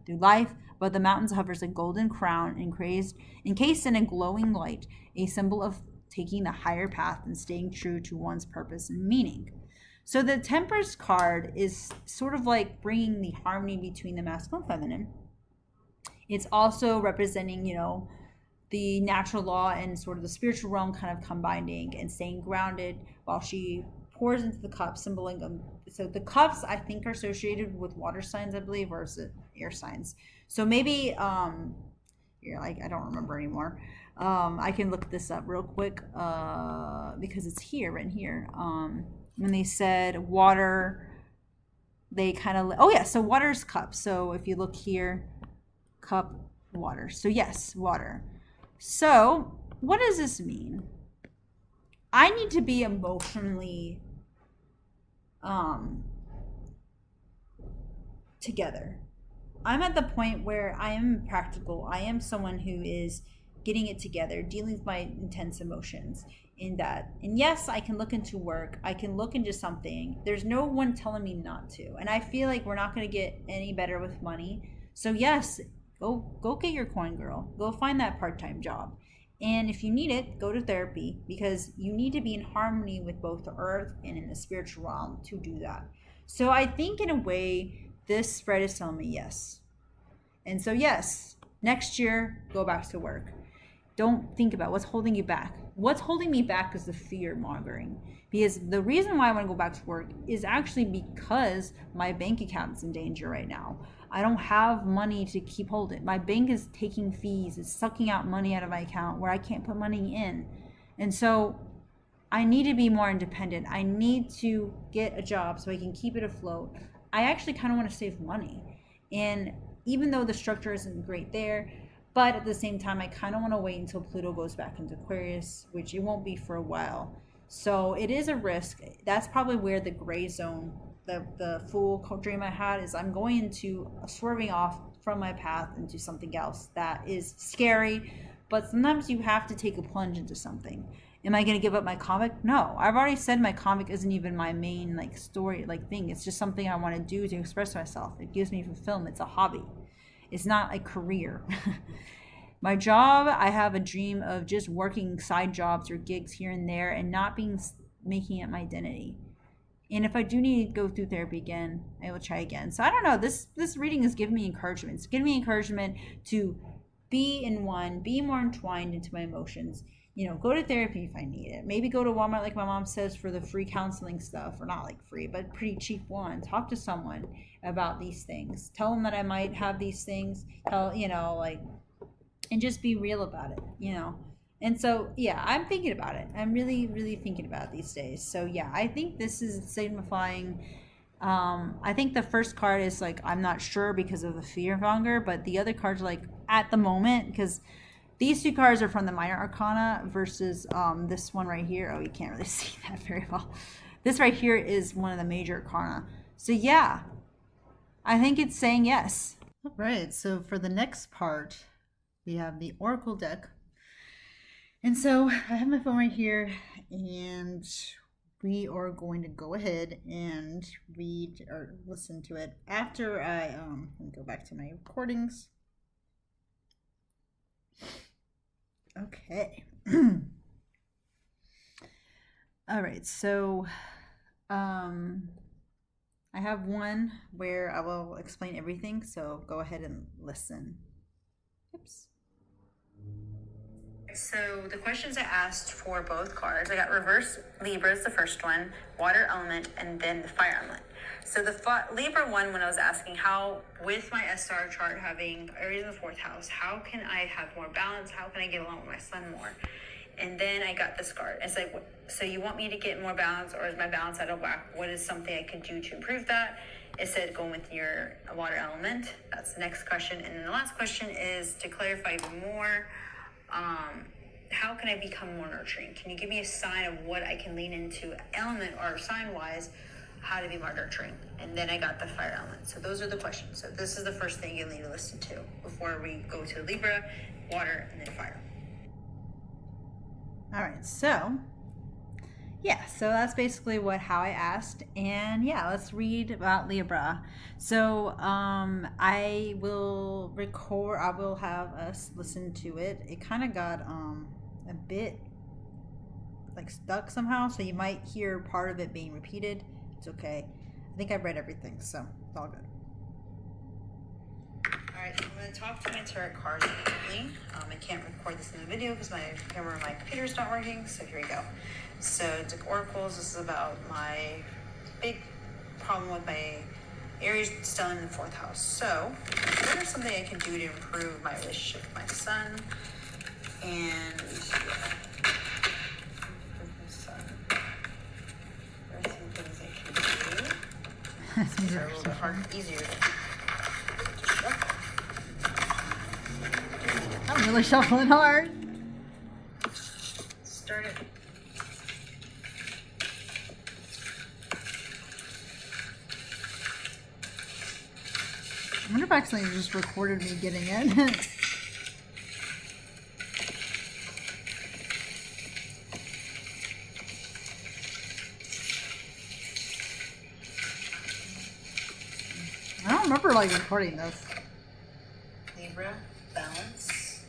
through life. Above the mountains hovers a golden crown encased in a glowing light, a symbol of taking the higher path and staying true to one's purpose and meaning. So the Temperance card is sort of like bringing the harmony between the masculine and feminine. It's also representing, the natural law and sort of the spiritual realm kind of combining and staying grounded while she pours into the cup, symboling. So the cups, I think, are associated with water signs, I believe, or is it air signs? So maybe, I don't remember anymore. I can look this up real quick because it's here, right here. When they said water, they kind of, so water's cup. So if you look here, cup, water. So yes, water. So what does this mean? I need to be emotionally um, together. I'm at the point where I am practical. I am someone who is getting it together, dealing with my intense emotions in that. And yes, I can look into work. I can look into something. There's no one telling me not to. And I feel like we're not going to get any better with money. So yes, go get your coin, girl. Go find that part-time job. And if you need it, go to therapy because you need to be in harmony with both the earth and in the spiritual realm to do that. So I think in a way this spread is telling me yes. And so, yes, next year, go back to work. Don't think about what's holding you back. What's holding me back is the fear mongering. Because the reason why I want to go back to work is actually because my bank account is in danger right now. I don't have money to keep holding. My bank is taking fees, it's sucking out money out of my account where I can't put money in. And so I need to be more independent. I need to get a job so I can keep it afloat. I actually kind of want to save money. And even though the structure isn't great there, but at the same time, I kind of want to wait until Pluto goes back into Aquarius, which it won't be for a while. So it is a risk. That's probably where the gray zone, the full dream I had is I'm going into swerving off from my path into something else that is scary, but sometimes you have to take a plunge into something. Am I going to give up my comic? No. I've already said my comic isn't even my main like story like thing. It's just something I want to do to express myself. It gives me fulfillment. It's a hobby. It's not a career. My job, I have a dream of just working side jobs or gigs here and there and not making it my identity. And if I do need to go through therapy again, I will try again. So I don't know. This reading is giving me encouragement. It's giving me encouragement to be in one, be more entwined into my emotions. Go to therapy if I need it. Maybe go to Walmart, like my mom says, for the free counseling stuff, or not like free, but pretty cheap one. Talk to someone about these things. Tell them that I might have these things. And just be real about it, And so, yeah, I'm thinking about it. I'm really, really thinking about it these days. So, yeah, I think this is signifying. I think the first card is like, I'm not sure because of the fear monger, but the other cards are like, at the moment, because these two cards are from the minor arcana versus this one right here. Oh, you can't really see that very well. This right here is one of the major arcana. So yeah, I think it's saying yes. All right, so for the next part, we have the Oracle deck. And so I have my phone right here, and we are going to go ahead and read or listen to it after I let me go back to my recordings. Okay. All right, so I have one where I will explain everything, so go ahead and listen. Oops. So the questions I asked for both cards, I got reverse Libra is the first one, water element, and then the fire element. So the Libra one, when I was asking how, with my SR chart having Aries in the 4th house, how can I have more balance? How can I get along with my sun more? And then I got this card. It's like, so you want me to get more balance, or is my balance out of whack? What is something I could do to improve that? It said go with your water element. That's the next question. And then the last question is to clarify even more. How can I become more nurturing? Can you give me a sign of what I can lean into element or sign wise, how to be more nurturing? And then I got the fire element. So those are the questions. So this is the first thing you need to listen to before we go to Libra, water, and then fire. All right, so yeah, so that's basically how I asked. And yeah, let's read about Libra. So I will have us listen to it. It kind of got a bit like stuck somehow, so you might hear part of it being repeated. It's okay. I think I've read everything, so it's all good. Alright, so I'm going to talk to my tarot cards immediately. I can't record this in the video because my camera and my computer's not working, so here we go. So, Dick Oracles, this is about my big problem with my Aries stellium in the 4th house. So, what is something I can do to improve my relationship with my son? And there are some things I can do. These are a little bit easier to shuffle. I'm really shuffling hard. Start it. I wonder if I accidentally just recorded me getting it. I don't remember like recording this. Libra, balance.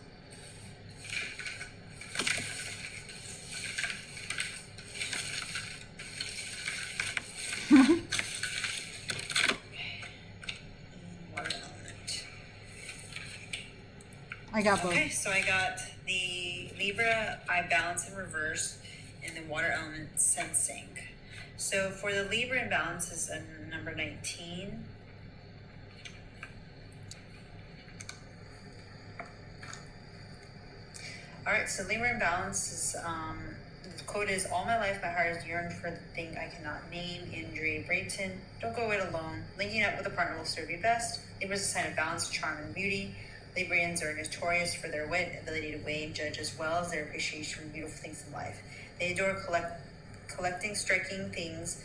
Water element. I got both. Okay, so I got the Libra, I balance in reverse, and the water element sensing. So for the Libra in balance is a number 19. All right, so Libra in balance is, the quote is, all my life my heart has yearned for the thing I cannot name. Andrea Brayton, don't go it alone. Linking up with a partner will serve you best. Libra is a sign of balance, charm, and beauty. Librians are notorious for their wit, ability to weigh and judge, as well as their appreciation for beautiful things in life. They adore collecting striking things.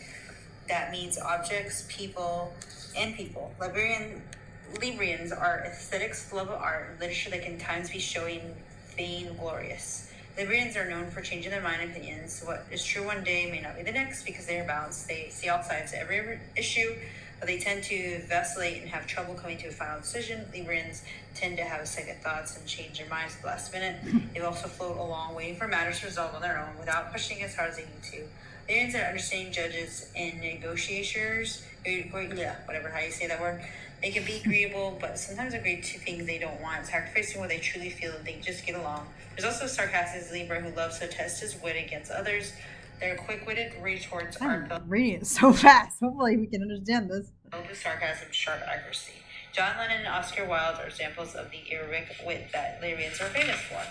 That means objects, people, and people. Librians are aesthetics, love of art, and literature that can at times be showy and vain-glorious. Librians are known for changing their mind and opinions. What is true one day may not be the next because they are balanced. They see all sides to every issue, but they tend to vacillate and have trouble coming to a final decision. Librians tend to have second thoughts and change their minds at the last minute. They also float along waiting for matters to resolve on their own without pushing as hard as they need to. Librians are understanding judges and negotiators, whatever how you say that word. They can be agreeable, but sometimes agree to things they don't want, sacrificing what they truly feel and they just get along. There's also a sarcastic Libra who loves to test his wit against others. They're quick-witted, retorts are reading it so fast. Hopefully we can understand this. filled with sarcasm, sharp accuracy. John Lennon and Oscar Wilde are examples of the erotic wit that Librians are famous for.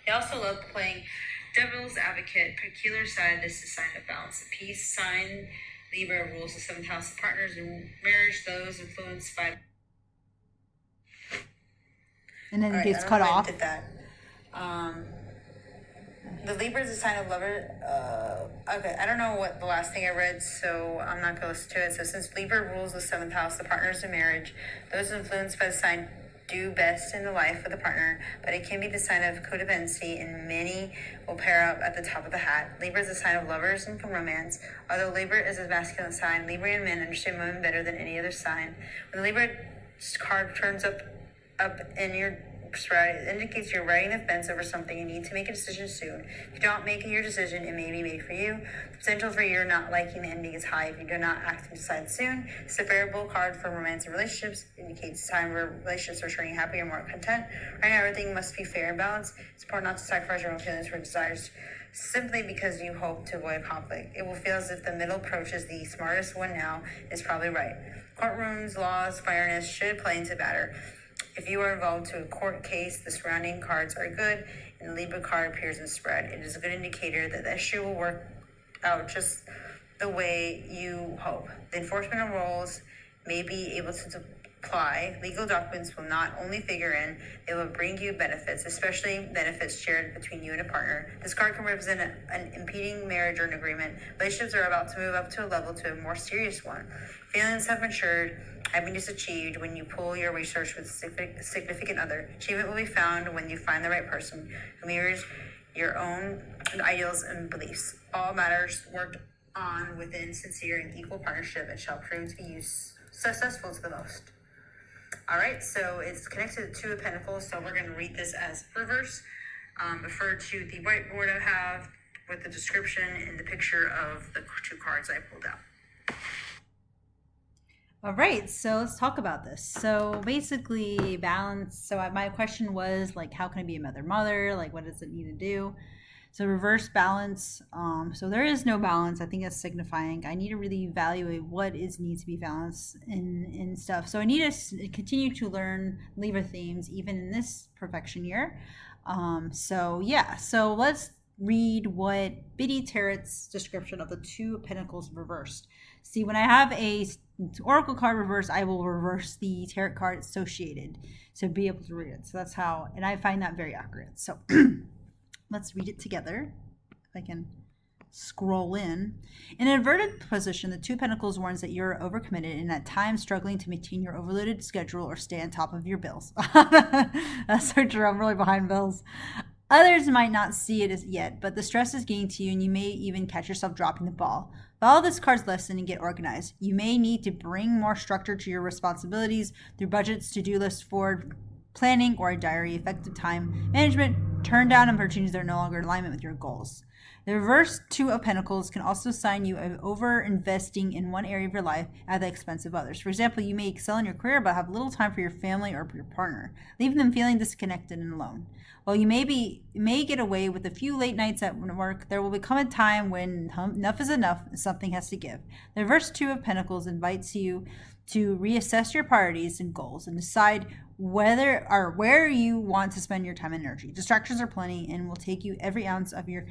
They also love playing devil's advocate. Peculiar side, this is a sign of balance and peace. Sign Libra rules the seventh house of partners in marriage, those influenced by. And then All it right, gets I don't cut know why I off. did that. The Libra is a sign of lover. Okay, I don't know what the last thing I read, so I'm not going to listen to it. So since Libra rules the seventh house, the partners in marriage, those influenced by the sign do best in the life with a partner, but it can be the sign of codependency, and many will pair up at the top of the hat. Libra is a sign of lovers and romance. Although Libra is a masculine sign, Librian men understand women better than any other sign. When the Libra card turns up in your spread, it indicates you're riding the fence over something and need to make a decision soon. If you don't make your decision, it may be made for you. The potential for you not liking the ending is high if you do not act and decide soon. It's a favorable card for romance and relationships. It indicates time where relationships are turning happy or more content. Right now, everything must be fair and balanced. It's important not to sacrifice your own feelings for desires simply because you hope to avoid conflict. It will feel as if the middle approach is the smartest one now is probably right. Courtrooms, laws, fairness should play into matter. If you are involved to a court case, the surrounding cards are good, and the Libra card appears in the spread. It is a good indicator that the issue will work out just the way you hope. The enforcement roles may be able to apply. Legal documents will not only figure in, they will bring you benefits, especially benefits shared between you and a partner. This card can represent an impeding marriage or an agreement. Relationships are about to move up to a level to a more serious one. Feelings have matured. Happiness achieved when you pool your research with a significant other. Achievement will be found when you find the right person who mirrors your own ideals and beliefs. All matters worked on within sincere and equal partnership and shall prove to be successful to the most. All right, so it's connected to the Pentacles, so we're going to read this as reverse. Refer to the whiteboard I have with the description and the picture of the two cards I pulled out. All right, so let's talk about this. So basically, balance. So my question was like, how can I be a mother? Like, what does it need to do? So reverse balance. So there is no balance. I think that's signifying I need to really evaluate what needs to be balanced in stuff. So I need to continue to learn Libra themes even in this perfection year. So yeah. So let's read what Biddy Tarot's description of the Two of Pentacles reversed. See, when I have a Oracle card reversed, I will reverse the tarot card associated to be able to read it. So that's how, and I find that very accurate. So let's read it together. If I can scroll in an inverted position. The Two of Pentacles warns that you're overcommitted and at times struggling to maintain your overloaded schedule or stay on top of your bills. That's so true. I'm really behind bills. Others might not see it as yet, but the stress is getting to you and you may even catch yourself dropping the ball. Follow this card's lesson and get organized. You may need to bring more structure to your responsibilities through budgets, to-do lists, forward planning, or a diary. Effective time management. Turn down opportunities that are no longer in alignment with your goals. The reverse Two of Pentacles can also sign you of over investing in one area of your life at the expense of others. For example, you may excel in your career but have little time for your family or your partner, leaving them feeling disconnected and alone. While you may get away with a few late nights at work, there will become a time when enough is enough and something has to give. The reverse Two of Pentacles invites you to reassess your priorities and goals and decide whether or where you want to spend your time and energy. Distractions are plenty and will take you every ounce of your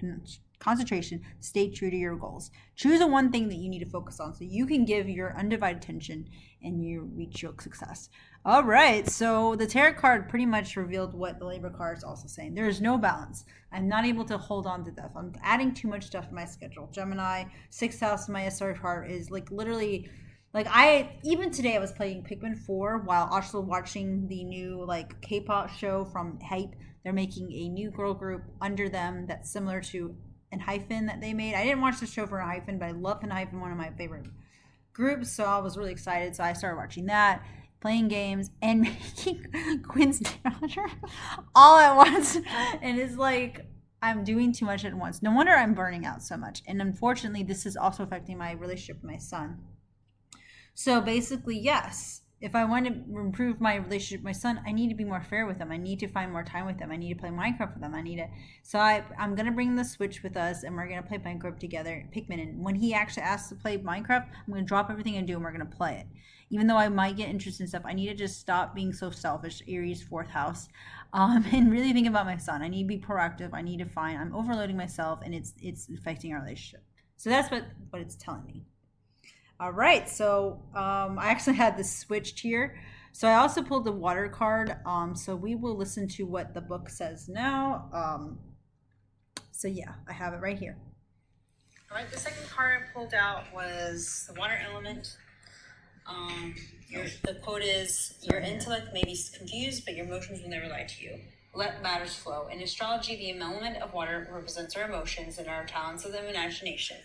concentration. Stay true to your goals. Choose the one thing that you need to focus on so you can give your undivided attention and you reach your success. All right, so the tarot card pretty much revealed what the Libra card is also saying. There is no balance. I'm not able to hold on to stuff. I'm adding too much stuff to my schedule. Gemini, 6th house, my SR chart is like literally, like even today I was playing Pikmin 4 while also watching the new like K-pop show from Hype. They're making a new girl group under them that's similar to Hyphen that they made. I didn't watch the show for Hyphen, but I love Hyphen, one of my favorite groups, so I was really excited. So I started watching that, playing games, and making Quinn's Damager all at once. And it's like I'm doing too much at once. No wonder I'm burning out so much. And unfortunately, this is also affecting my relationship with my son. So basically, yes, if I want to improve my relationship with my son, I need to be more fair with him. I need to find more time with him. I need to play Minecraft with him. I'm going to bring the Switch with us and we're going to play Minecraft together, Pikmin. And when he actually asks to play Minecraft, I'm going to drop everything I do and we're going to play it. Even though I might get interested in stuff, I need to just stop being so selfish, Aries, 4th house, and really think about my son. I need to be proactive. I'm overloading myself and it's affecting our relationship. So that's what it's telling me. All right, so I actually had this switched here. So I also pulled the water card. So we will listen to what the book says now. So yeah, I have it right here. All right, the second card I pulled out was the water element. The quote is, your intellect may be confused, but your emotions will never lie to you. Let matters flow. In astrology, the element of water represents our emotions and our talents of the imagination.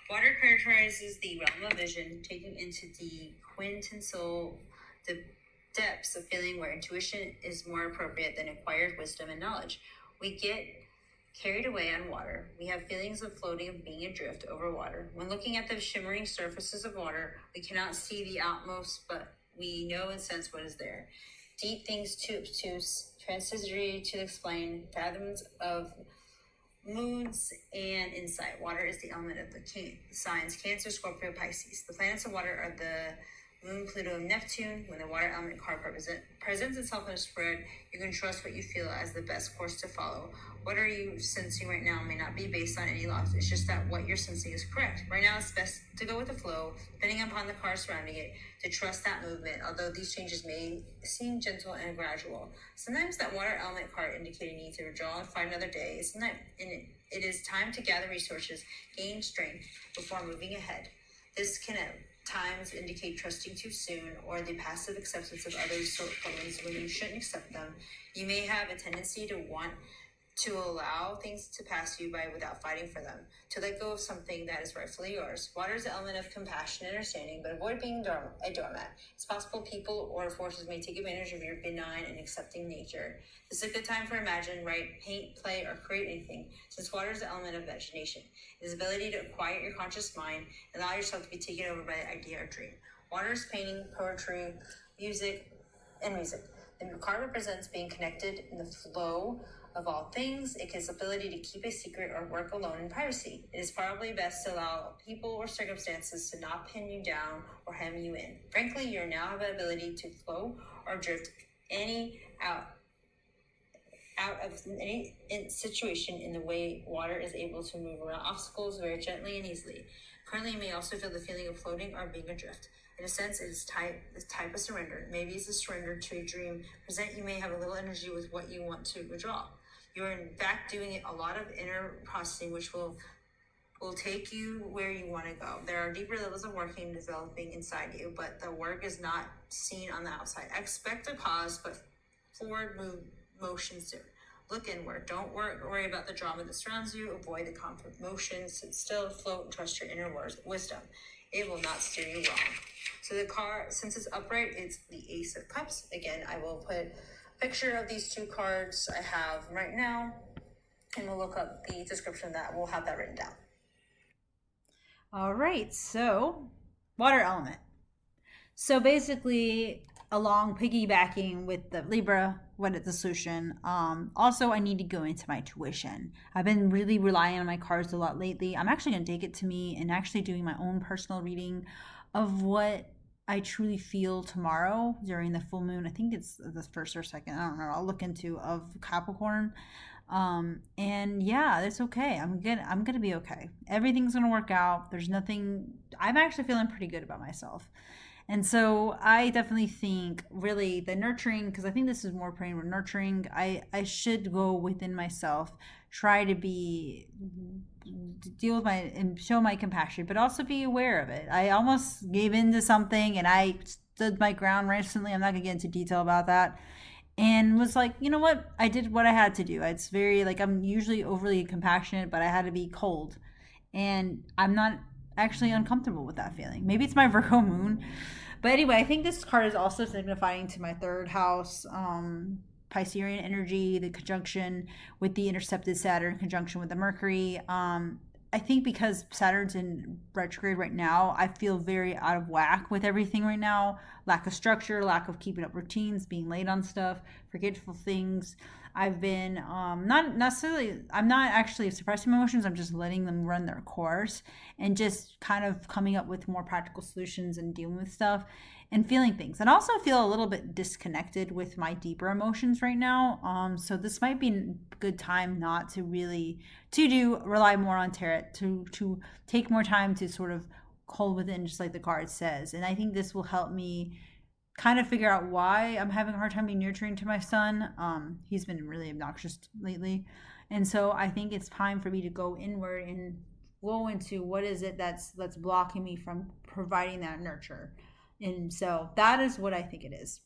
Water characterizes the realm of vision, taking into the quintessential the depths of feeling where intuition is more appropriate than acquired wisdom and knowledge. We get carried away on water. We have feelings of floating, of being adrift over water. When looking at the shimmering surfaces of water, we cannot see the outmost, but we know and sense what is there. Deep things too obtuse, transitory to explain, fathoms of moods and insight. Water is the element of the signs Cancer, Scorpio, Pisces. The planets of water are the Moon, Pluto, and Neptune. When the water element card presents itself in a spread, you can trust what you feel as the best course to follow. What are you sensing right now may not be based on any loss. It's just that what you're sensing is correct. Right now, it's best to go with the flow, depending upon the card surrounding it, to trust that movement, although these changes may seem gentle and gradual. Sometimes that water element card indicating need to withdraw and find another day. It is time to gather resources, gain strength before moving ahead. This can at times indicate trusting too soon or the passive acceptance of others' shortcomings when you shouldn't accept them. You may have a tendency to want to allow things to pass you by without fighting for them, to let go of something that is rightfully yours. Water is the element of compassion and understanding, but avoid being a doormat. It's possible people or forces may take advantage of your benign and accepting nature. This is a good time for imagine, write, paint, play, or create anything, since water is the element of imagination. It is the ability to quiet your conscious mind and allow yourself to be taken over by the idea or dream. Water is painting, poetry, music. The card represents being connected in the flow of all things. It has the ability to keep a secret or work alone in privacy. It is probably best to allow people or circumstances to not pin you down or hem you in. Frankly, you now have the ability to flow or drift out of any situation in the way water is able to move around obstacles very gently and easily. Currently, you may also feel the feeling of floating or being adrift. In a sense, it is type of surrender. Maybe it's a surrender to a dream. You may have a little energy with what you want to withdraw. You're in fact doing a lot of inner processing, which will will take you where you want to go. There are deeper levels of working developing inside you, but the work is not seen on the outside. Expect a pause, but forward motion soon. Look inward. Don't worry about the drama that surrounds you. Avoid the conflict motion. Sit still, float, and trust your inner wisdom. It will not steer you wrong. So the card, since it's upright, it's the Ace of Cups. Again, I will put a picture of these two cards I have right now, and we'll look up the description of that. We'll have that written down. All right, so water element. So basically, along piggybacking with the Libra, what is the solution? Also, I need to go into my tuition. I've been really relying on my cards a lot lately. I'm actually going to take it to me and actually doing my own personal reading of what I truly feel tomorrow during the full moon. I think it's the first or second. I don't know. I'll look into of Capricorn. And yeah, that's okay. I'm gonna be okay. Everything's gonna work out. There's nothing. I'm actually feeling pretty good about myself. And so I definitely think really the nurturing, because I think this is more praying with nurturing. I should go within myself, try to deal with my and show my compassion, but also be aware of it. I almost gave in to something and I stood my ground recently. I'm not gonna get into detail about that. And was like, you know what? I did what I had to do. It's very like I'm usually overly compassionate, but I had to be cold. And I'm not actually uncomfortable with that feeling. Maybe it's my Virgo moon. But anyway, I think this card is also signifying to my third house, Piscean energy, the conjunction with the intercepted Saturn, conjunction with the Mercury. I think because Saturn's in retrograde right now, I feel very out of whack with everything right now. Lack of structure, lack of keeping up routines, being late on stuff, forgetful things. I've been not necessarily, I'm not actually suppressing my emotions, I'm just letting them run their course and just kind of coming up with more practical solutions and dealing with stuff and feeling things. And also feel a little bit disconnected with my deeper emotions right now. So this might be a good time not to really rely more on tarot, to take more time to sort of hold within, just like the card says. And I think this will help me kind of figure out why I'm having a hard time being nurturing to my son. He's been really obnoxious lately. And so I think it's time for me to go inward and go into what is it that's blocking me from providing that nurture. And so that is what I think it is.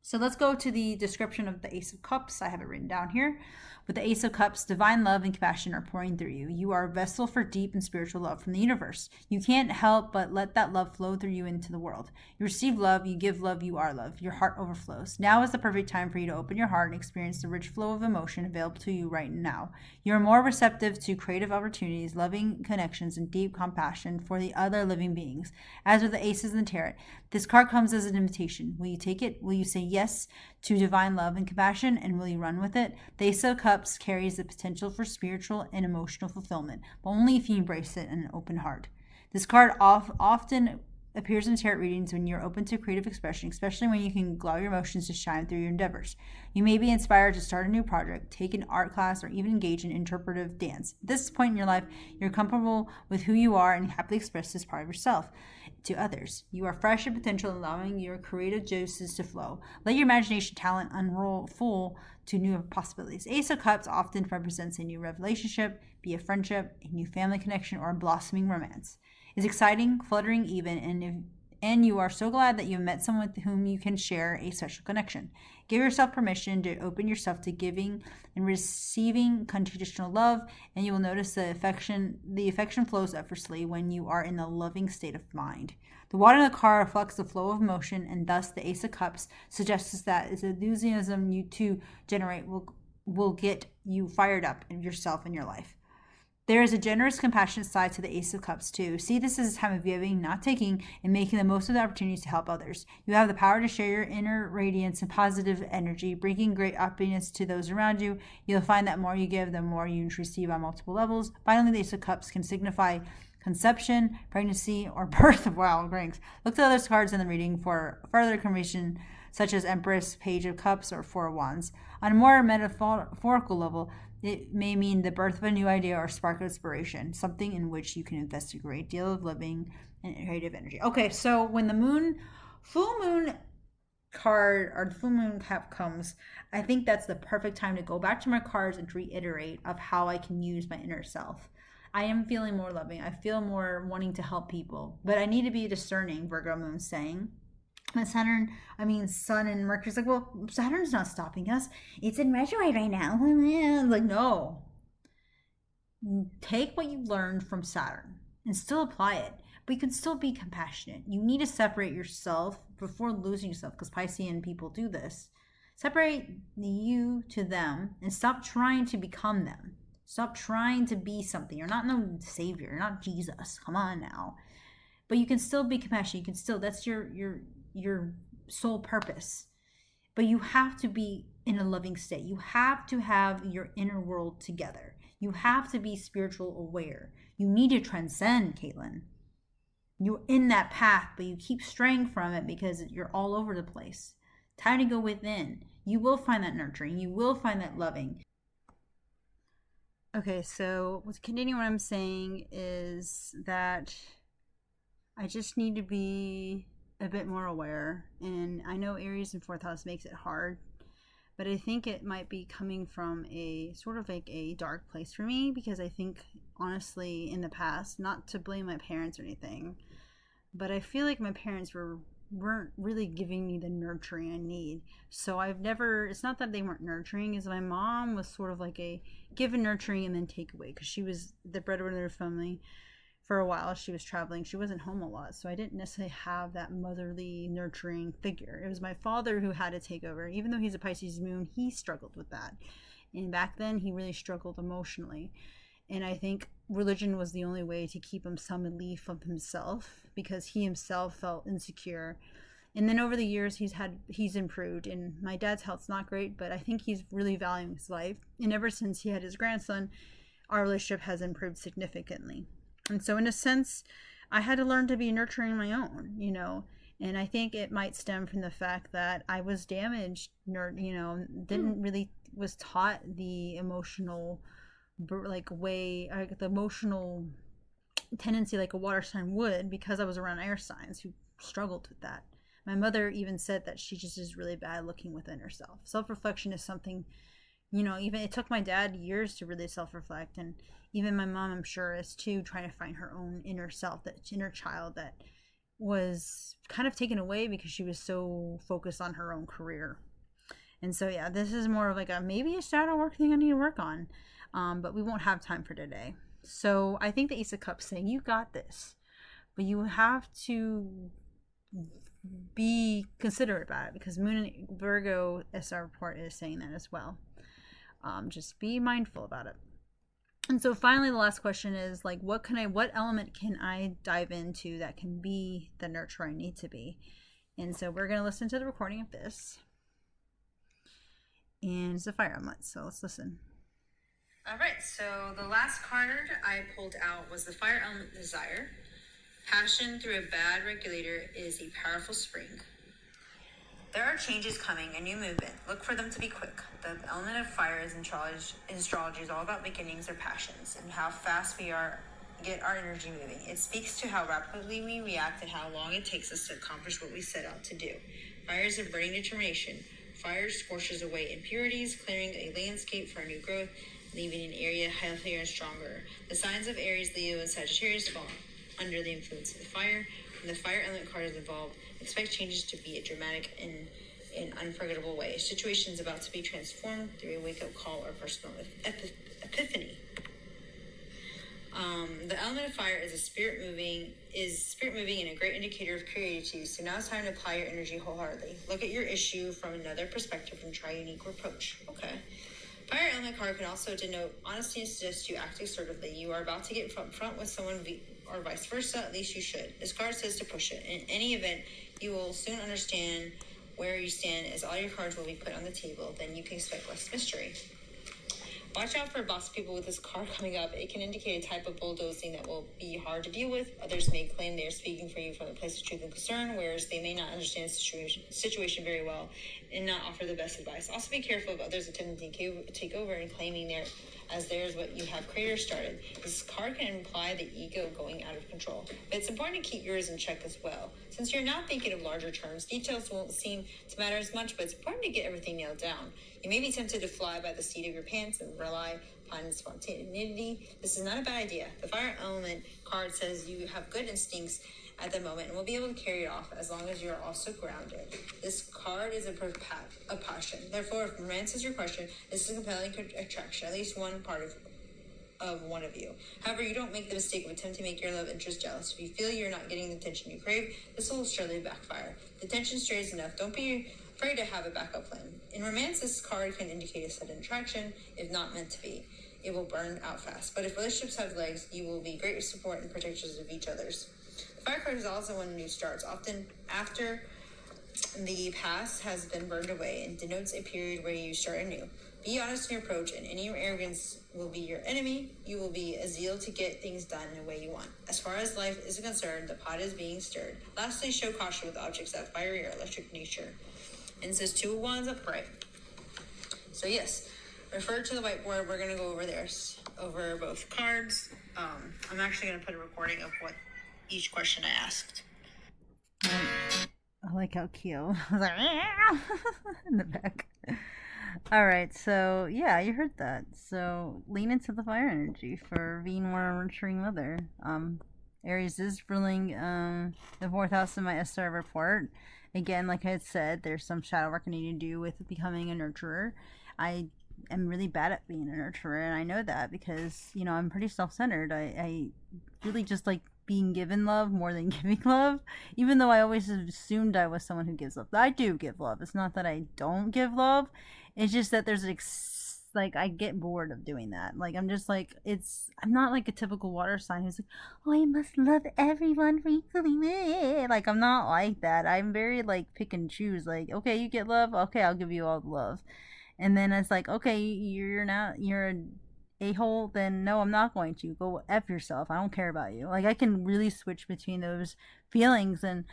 So let's go to the description of the Ace of Cups. I have it written down here. With the Ace of Cups, divine love and compassion are pouring through you. You are a vessel for deep and spiritual love from the universe. You can't help but let that love flow through you into the world. You receive love, you give love, you are love. Your heart overflows. Now is the perfect time for you to open your heart and experience the rich flow of emotion available to you right now. You are more receptive to creative opportunities, loving connections, and deep compassion for the other living beings. As with the Aces and the Tarot, this card comes as an invitation. Will you take it? Will you say yes to divine love and compassion, and will you run with it? The Ace of Cups carries the potential for spiritual and emotional fulfillment, but only if you embrace it in an open heart. This card often appears in tarot readings when you're open to creative expression, especially when you can allow your emotions to shine through your endeavors. You may be inspired to start a new project, take an art class, or even engage in interpretive dance. At this point in your life, you're comfortable with who you are and happily express this part of yourself to others. You are fresh and potential, allowing your creative juices to flow. Let your imagination talent unroll full to new possibilities. Ace of Cups often represents a new relationship, be a friendship, a new family connection, or a blossoming romance. It's exciting, fluttering even, and you are so glad that you've met someone with whom you can share a special connection. Give yourself permission to open yourself to giving and receiving unconditional love, and you will notice the affection flows effortlessly when you are in a loving state of mind. The water in the card reflects the flow of emotion, and thus the Ace of Cups suggests that its enthusiasm you two generate will get you fired up in yourself and your life. There is a generous, compassionate side to the Ace of Cups, too. See this as a time of giving, not taking, and making the most of the opportunities to help others. You have the power to share your inner radiance and positive energy, bringing great happiness to those around you. You'll find that more you give, the more you receive on multiple levels. Finally, the Ace of Cups can signify conception, pregnancy, or birth of wild rings. Look to other cards in the reading for further confirmation, such as Empress, Page of Cups, or Four of Wands. On a more metaphorical level, it may mean the birth of a new idea or spark of inspiration, something in which you can invest a great deal of living and creative energy. Okay, so when the full moon card or the full moon cap comes, I think that's the perfect time to go back to my cards and reiterate of how I can use my inner self. I am feeling more loving. I feel more wanting to help people, but I need to be discerning, Virgo moon's saying. But Sun and Mercury's like, well, Saturn's not stopping us. It's in retrograde right now. Like, no. Take what you learned from Saturn and still apply it, but you can still be compassionate. You need to separate yourself before losing yourself, because Piscean people do this. Separate the you to them and stop trying to become them. Stop trying to be something. You're not no savior. You're not Jesus. Come on now. But you can still be compassionate. You can still, that's your sole purpose. But you have to be in a loving state. You have to have your inner world together. You have to be spiritual aware. You need to transcend, Caitlin. You're in that path, but you keep straying from it because you're all over the place. Time to go within. You will find that nurturing. You will find that loving. Okay, so continuing what I'm saying is that I just need to be a bit more aware. And I know Aries in 4th house makes it hard, but I think it might be coming from a sort of like a dark place for me, because I think, honestly, in the past, not to blame my parents or anything, but I feel like my parents weren't really giving me the nurturing I need. So it's not that they weren't nurturing, is my mom was sort of like a give a nurturing and then take away, because she was the breadwinner of the family. For a while she was traveling, she wasn't home a lot, so I didn't necessarily have that motherly nurturing figure. It was my father who had to take over. Even though he's a Pisces moon, he struggled with that, and back then he really struggled emotionally. And I think religion was the only way to keep him some relief of himself, because he himself felt insecure. And then over the years he's improved, and my dad's health's not great, but I think he's really valuing his life. And ever since he had his grandson, our relationship has improved significantly. And so in a sense, I had to learn to be nurturing my own, and I think it might stem from the fact that I was damaged, didn't really was taught the emotional way, the emotional tendency like a water sign would, because I was around air signs who struggled with that. My mother even said that she just is really bad looking within herself. Self-reflection is something, even it took my dad years to really self-reflect, and even my mom, I'm sure, is too, trying to find her own inner self, that inner child that was kind of taken away because she was so focused on her own career. And so, yeah, this is more of like maybe a shadow work thing I need to work on, but we won't have time for today. So I think the Ace of Cups saying, you got this, but you have to be considerate about it, because Moon and Virgo SR report is saying that as well. Just be mindful about it. And so finally, the last question is like, what element can I dive into that can be the nurturer I need to be? And so we're going to listen to the recording of this. And it's a fire element, so let's listen. All right, so the last card I pulled out was the fire element desire. Passion through a bad regulator is a powerful spring. There are changes coming, a new movement. Look for them to be quick. The element of fire in astrology is all about beginnings or passions and how fast we get our energy moving. It speaks to how rapidly we react and how long it takes us to accomplish what we set out to do. Fire is a burning determination. Fire scorches away impurities, clearing a landscape for new growth, leaving an area healthier and stronger. The signs of Aries, Leo, and Sagittarius fall under the influence of the fire. When the fire element card is involved, expect changes to be a dramatic and unforgettable way. Situations about to be transformed through a wake-up call or personal epiphany. The element of fire is spirit moving and a great indicator of creativity. So now it's time to apply your energy wholeheartedly. Look at your issue from another perspective and try a unique approach. Okay. Fire element card can also denote honesty and suggest you act assertively. You are about to get front with someone or vice versa. At least you should. This card says to push it. In any event, you will soon understand where you stand, as all your cards will be put on the table. Then you can expect less mystery. Watch out for boss people with this card coming up. It can indicate a type of bulldozing that will be hard to deal with. Others may claim they are speaking for you from a place of truth and concern, whereas they may not understand the situation very well and not offer the best advice. Also be careful of others attempting to take over and claiming theirs what you have created or started. This card can imply the ego going out of control. But it's important to keep yours in check as well. Since you're now thinking of larger terms, details won't seem to matter as much, but it's important to get everything nailed down. You may be tempted to fly by the seat of your pants and rely fun, and spontaneity. This is not a bad idea. The fire element card says you have good instincts at the moment and will be able to carry it off as long as you are also grounded. This card is a passion. Therefore, if romance is your question, this is a compelling attraction, at least one part of one of you. However, you don't make the mistake of attempting to make your love interest jealous. If you feel you're not getting the attention you crave, this will surely backfire. The tension strains enough. Don't be afraid to have a backup plan. In romance, this card can indicate a sudden attraction, if not meant to be. It will burn out fast. But if relationships have legs, you will be great support and protectors of each other's. The fire card is also when new starts, often after the past has been burned away, and denotes a period where you start anew. Be honest in your approach, and any arrogance will be your enemy. You will be a zeal to get things done in a way you want. As far as life is concerned, the pot is being stirred. Lastly, show caution with objects that fiery or electric nature. And it says 2 of Wands upright. So yes, refer to the whiteboard. We're going to go over there, over both cards. I'm actually going to put a recording of what each question I asked. I like how cute. I was like, in the back. All right, so yeah, you heard that. So lean into the fire energy for being more nurturing mother. Aries is ruling the 4th house in my SR report. Again, like I had said, there's some shadow work I need to do with becoming a nurturer. I am really bad at being a nurturer, and I know that because, you know, I'm pretty self-centered. I really just like being given love more than giving love, even though I always assumed I was someone who gives love. I do give love. It's not that I don't give love. It's just that there's like I get bored of doing that. Like I'm just like I'm not like a typical water sign who's like, oh, I must love everyone equally. Like I'm not like that. I'm very like pick and choose. Like, okay, you get love, okay, I'll give you all the love. And then it's like, okay, you're a hole, then no, I'm not going to. Go F yourself. I don't care about you. Like I can really switch between those feelings, and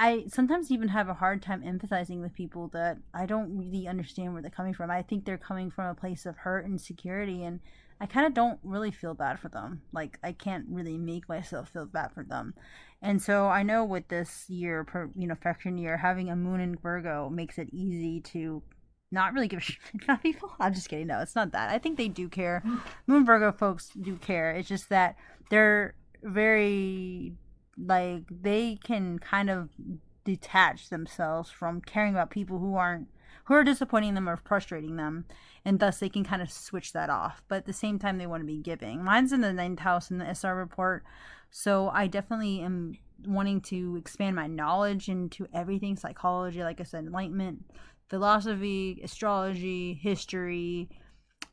I sometimes even have a hard time empathizing with people that I don't really understand where they're coming from. I think they're coming from a place of hurt and insecurity, and I kind of don't really feel bad for them. Like I can't really make myself feel bad for them. And so I know with this year, perfection year, having a moon in Virgo makes it easy to not really give a shit about people. I'm just kidding. No, it's not that. I think they do care. Moon Virgo folks do care. It's just that they're very, like, they can kind of detach themselves from caring about people who are disappointing them or frustrating them, and thus they can kind of switch that off. But at the same time, they want to be giving. Mine's in the 9th house in the SR report, so I definitely am wanting to expand my knowledge into everything: psychology, like I said, enlightenment, philosophy, astrology, history,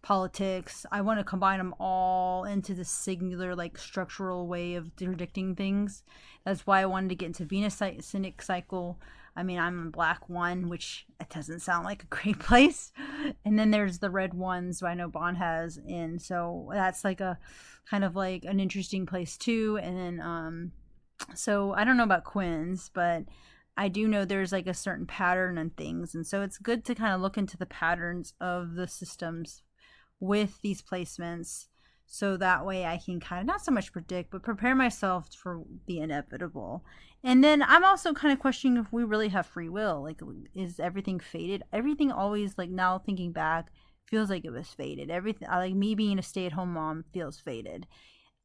politics. I want to combine them all into this singular, like, structural way of predicting things. That's why I wanted to get into Venus Cynic cycle. I mean, I'm a black one, which it doesn't sound like a great place. And then there's the red ones I know Bond has, and so that's like a kind of like an interesting place too. And then so I don't know about Quinn's, but I do know there's like a certain pattern and things, and so it's good to kind of look into the patterns of the systems with these placements, so that way I can kind of not so much predict but prepare myself for the inevitable. And then I'm also kind of questioning if we really have free will. Like, is everything fated? Everything always, like, now thinking back, feels like it was fated. Everything, like me being a stay-at-home mom, feels fated.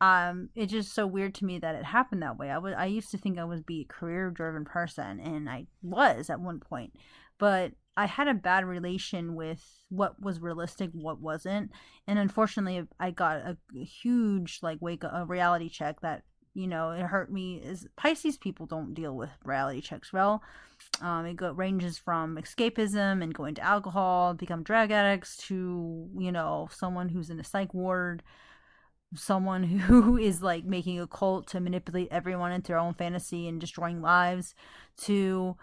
It's just so weird to me that it happened that way. I used to think I would be a career driven person, and I was at one point, but I had a bad relation with what was realistic, what wasn't. And unfortunately I got a huge, like, a reality check that, it hurt me. Is Pisces people don't deal with reality checks well. Ranges from escapism and going to alcohol, become drug addicts, to, someone who's in a psych ward, someone who is like making a cult to manipulate everyone into their own fantasy and destroying lives, to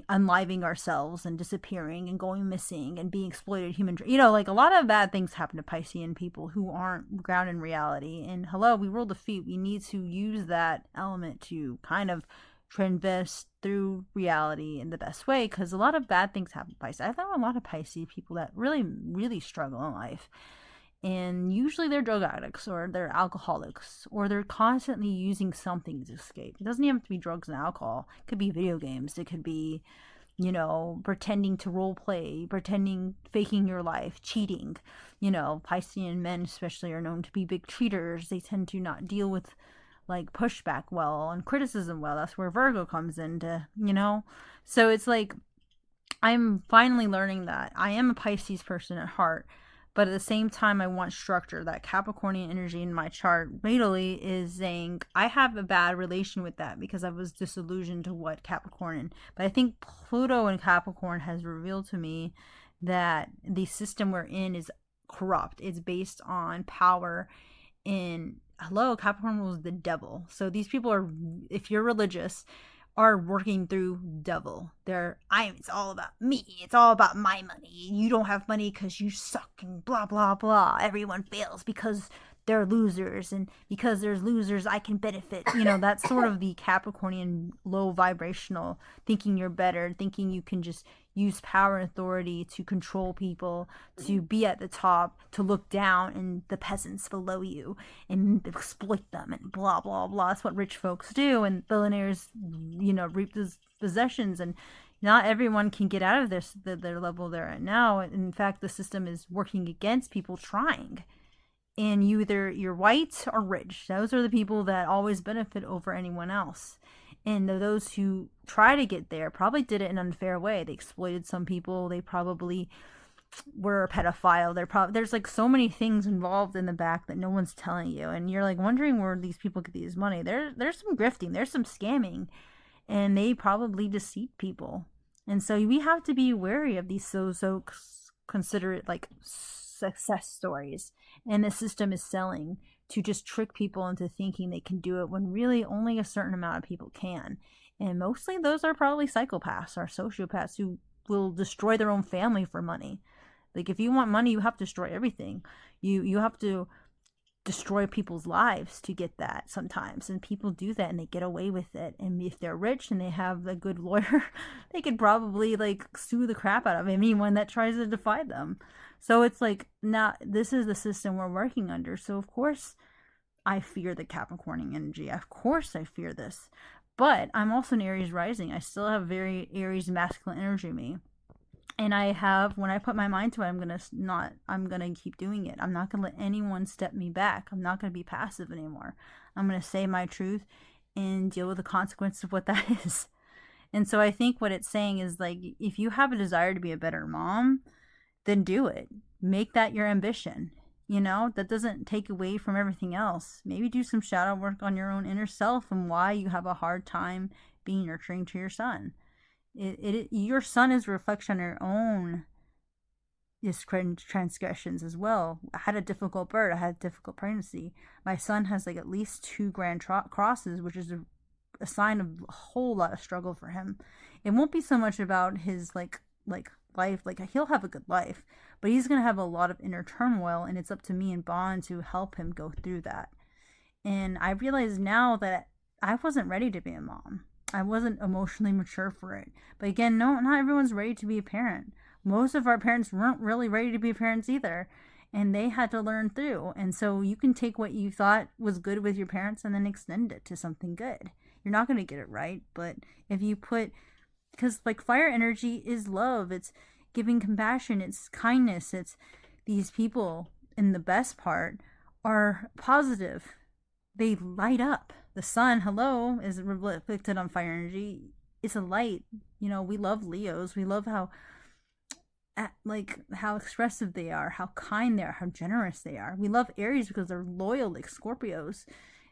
unliving ourselves and disappearing and going missing and being exploited like a lot of bad things happen to Piscean people who aren't grounded in reality. And hello, we rule the feet. We need to use that element to kind of transvest through reality in the best way, because a lot of bad things happen to Pisces. I know a lot of Pisces people that really, really struggle in life, and usually they're drug addicts or they're alcoholics or they're constantly using something to escape. It doesn't even have to be drugs and alcohol. It could be video games. It could be, pretending to role play, faking your life, cheating. Piscean men especially are known to be big cheaters. They tend to not deal with like pushback well and criticism well. That's where Virgo comes into. So it's like I'm finally learning that I am a Pisces person at heart, but at the same time, I want structure. That Capricornian energy in my chart, natally, is saying I have a bad relation with that because I was disillusioned to what Capricorn. But I think Pluto and Capricorn has revealed to me that the system we're in is corrupt. It's based on power. In hello, Capricorn rules the devil. So these people are, if you're religious, are working through devil. It's all about me. It's all about my money. You don't have money because you suck and blah blah blah. Everyone fails because they're losers, and because there's losers, I can benefit. That's sort of the Capricornian low vibrational thinking you're better, thinking you can just use power and authority to control people, to be at the top, to look down and the peasants below you and exploit them and blah blah blah. That's what rich folks do, and billionaires, reap those possessions. And not everyone can get out of their level they're at now. In fact, the system is working against people trying. And you're white or rich. Those are the people that always benefit over anyone else. And those who try to get there probably did it in an unfair way. They exploited some people. They probably were a pedophile. There's like so many things involved in the back that no one's telling you, and you're like wondering where these people get these money. There's some grifting. There's some scamming, and they probably deceive people. And so we have to be wary of these so considerate like success stories, and the system is selling to just trick people into thinking they can do it when really only a certain amount of people can. And mostly those are probably psychopaths or sociopaths who will destroy their own family for money. Like if you want money, you have to destroy everything. You have to destroy people's lives to get that sometimes, and people do that and they get away with it. And if they're rich and they have a good lawyer, they could probably like sue the crap out of anyone that tries to defy them. So it's like, now this is the system we're working under. So of course I fear the Capricorn energy. Of course I fear this. But I'm also an Aries rising. I still have very Aries masculine energy in me. And when I put my mind to it, I'm gonna keep doing it. I'm not gonna let anyone step me back. I'm not gonna be passive anymore. I'm gonna say my truth and deal with the consequences of what that is. And so I think what it's saying is like, if you have a desire to be a better mom, then do it. Make that your ambition. That doesn't take away from everything else. Maybe do some shadow work on your own inner self and why you have a hard time being nurturing to your son. Your son is a reflection on your own transgressions as well. I had a difficult birth. I had a difficult pregnancy. My son has like at least 2 grand crosses, which is a sign of a whole lot of struggle for him. It won't be so much about his like life. Like he'll have a good life, but he's going to have a lot of inner turmoil, and it's up to me and Bond to help him go through that. And I realize now that I wasn't ready to be a mom. I wasn't emotionally mature for it. But again, no, not everyone's ready to be a parent. Most of our parents weren't really ready to be parents either, and they had to learn through. And so you can take what you thought was good with your parents and then extend it to something good. You're not going to get it right, but if you because like fire energy is love, it's giving compassion, it's kindness, it's these people, and the best part are positive. They light up. The sun, hello, is reflected on fire energy. It's a light. We love Leos. We love how expressive they are, how kind they are, how generous they are. We love Aries because they're loyal, like Scorpios.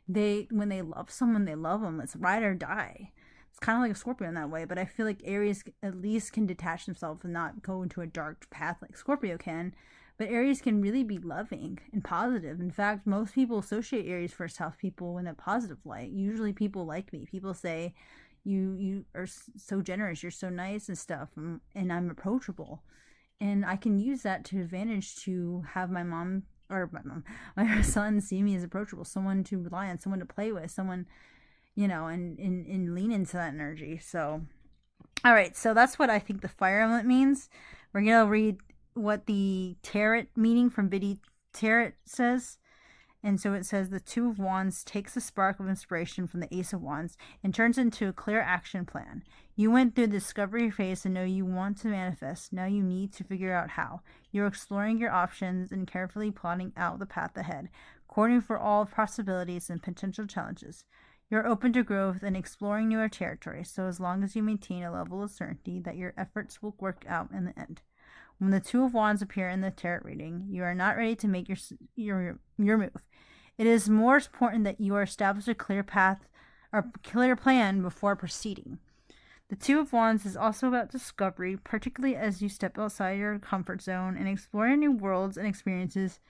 When they love someone, they love them. It's ride or die. It's kind of like a Scorpio in that way, but I feel like Aries at least can detach themselves and not go into a dark path like Scorpio can. But Aries can really be loving and positive. In fact, most people associate Aries first house people in a positive light. Usually people like me. People say, you are so generous, you're so nice and stuff, and I'm approachable. And I can use that to advantage to have my son see me as approachable, someone to rely on, someone to play with, someone, and lean into that energy. So, all right, so that's what I think the fire element means. We're going to read what the tarot meaning from Biddy Tarot says. And so it says the Two of Wands takes the spark of inspiration from the Ace of Wands and turns into a clear action plan. You went through the discovery phase and know you want to manifest. Now you need to figure out how. You're exploring your options and carefully plotting out the path ahead, courting for all possibilities and potential challenges. You're open to growth and exploring newer territory, so as long as you maintain a level of certainty that your efforts will work out in the end. When the Two of Wands appear in the tarot reading, you are not ready to make your move. It is more important that you are established a clear path or clear plan before proceeding. The Two of Wands is also about discovery, particularly as you step outside your comfort zone and explore new worlds and experiences.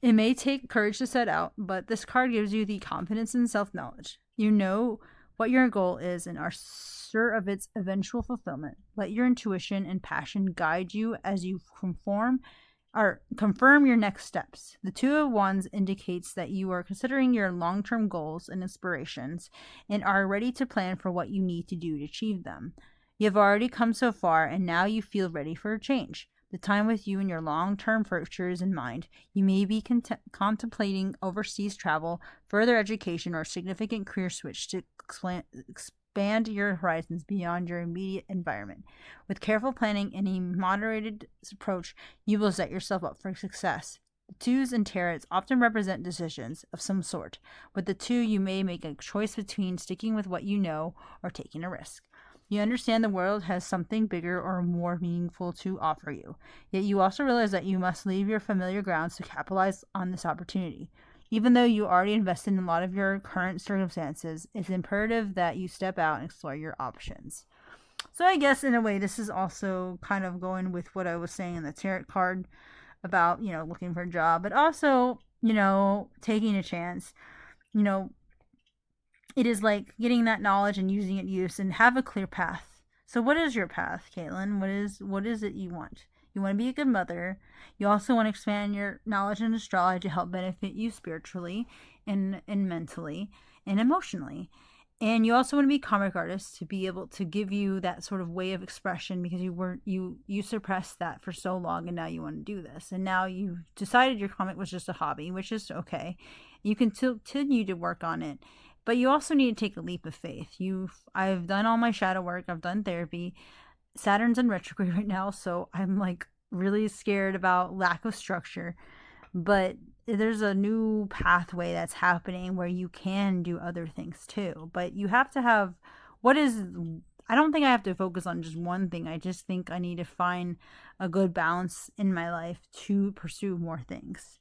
It may take courage to set out, but this card gives you the confidence and self-knowledge. You know what your goal is and are sure of its eventual fulfillment. Let your intuition and passion guide you as you confirm your next steps. The Two of Wands indicates that you are considering your long-term goals and aspirations and are ready to plan for what you need to do to achieve them. You have already come so far and now you feel ready for a change. The time with you and your long-term future is in mind. You may be contemplating overseas travel, further education, or significant career switch to expand your horizons beyond your immediate environment. With careful planning and a moderated approach, you will set yourself up for success. The twos and tarots often represent decisions of some sort. With the two, you may make a choice between sticking with what you know or taking a risk. You understand the world has something bigger or more meaningful to offer you. Yet you also realize that you must leave your familiar grounds to capitalize on this opportunity. Even though you already invested in a lot of your current circumstances, it's imperative that you step out and explore your options. So I guess in a way this is also kind of going with what I was saying in the tarot card about, looking for a job, but also, taking a chance. It is like getting that knowledge and using it and have a clear path. So what is your path, Caitlin? What is it you want? You want to be a good mother. You also want to expand your knowledge in astrology to help benefit you spiritually and mentally and emotionally. And you also want to be a comic artist to be able to give you that sort of way of expression because you suppressed that for so long and now you want to do this. And now you've decided your comic was just a hobby, which is okay. You can continue to work on it. But you also need to take a leap of faith. I've done all my shadow work. I've done therapy. Saturn's in retrograde right now, so I'm like really scared about lack of structure. But there's a new pathway that's happening where you can do other things too. But you have to have I don't think I have to focus on just one thing. I just think I need to find a good balance in my life to pursue more things.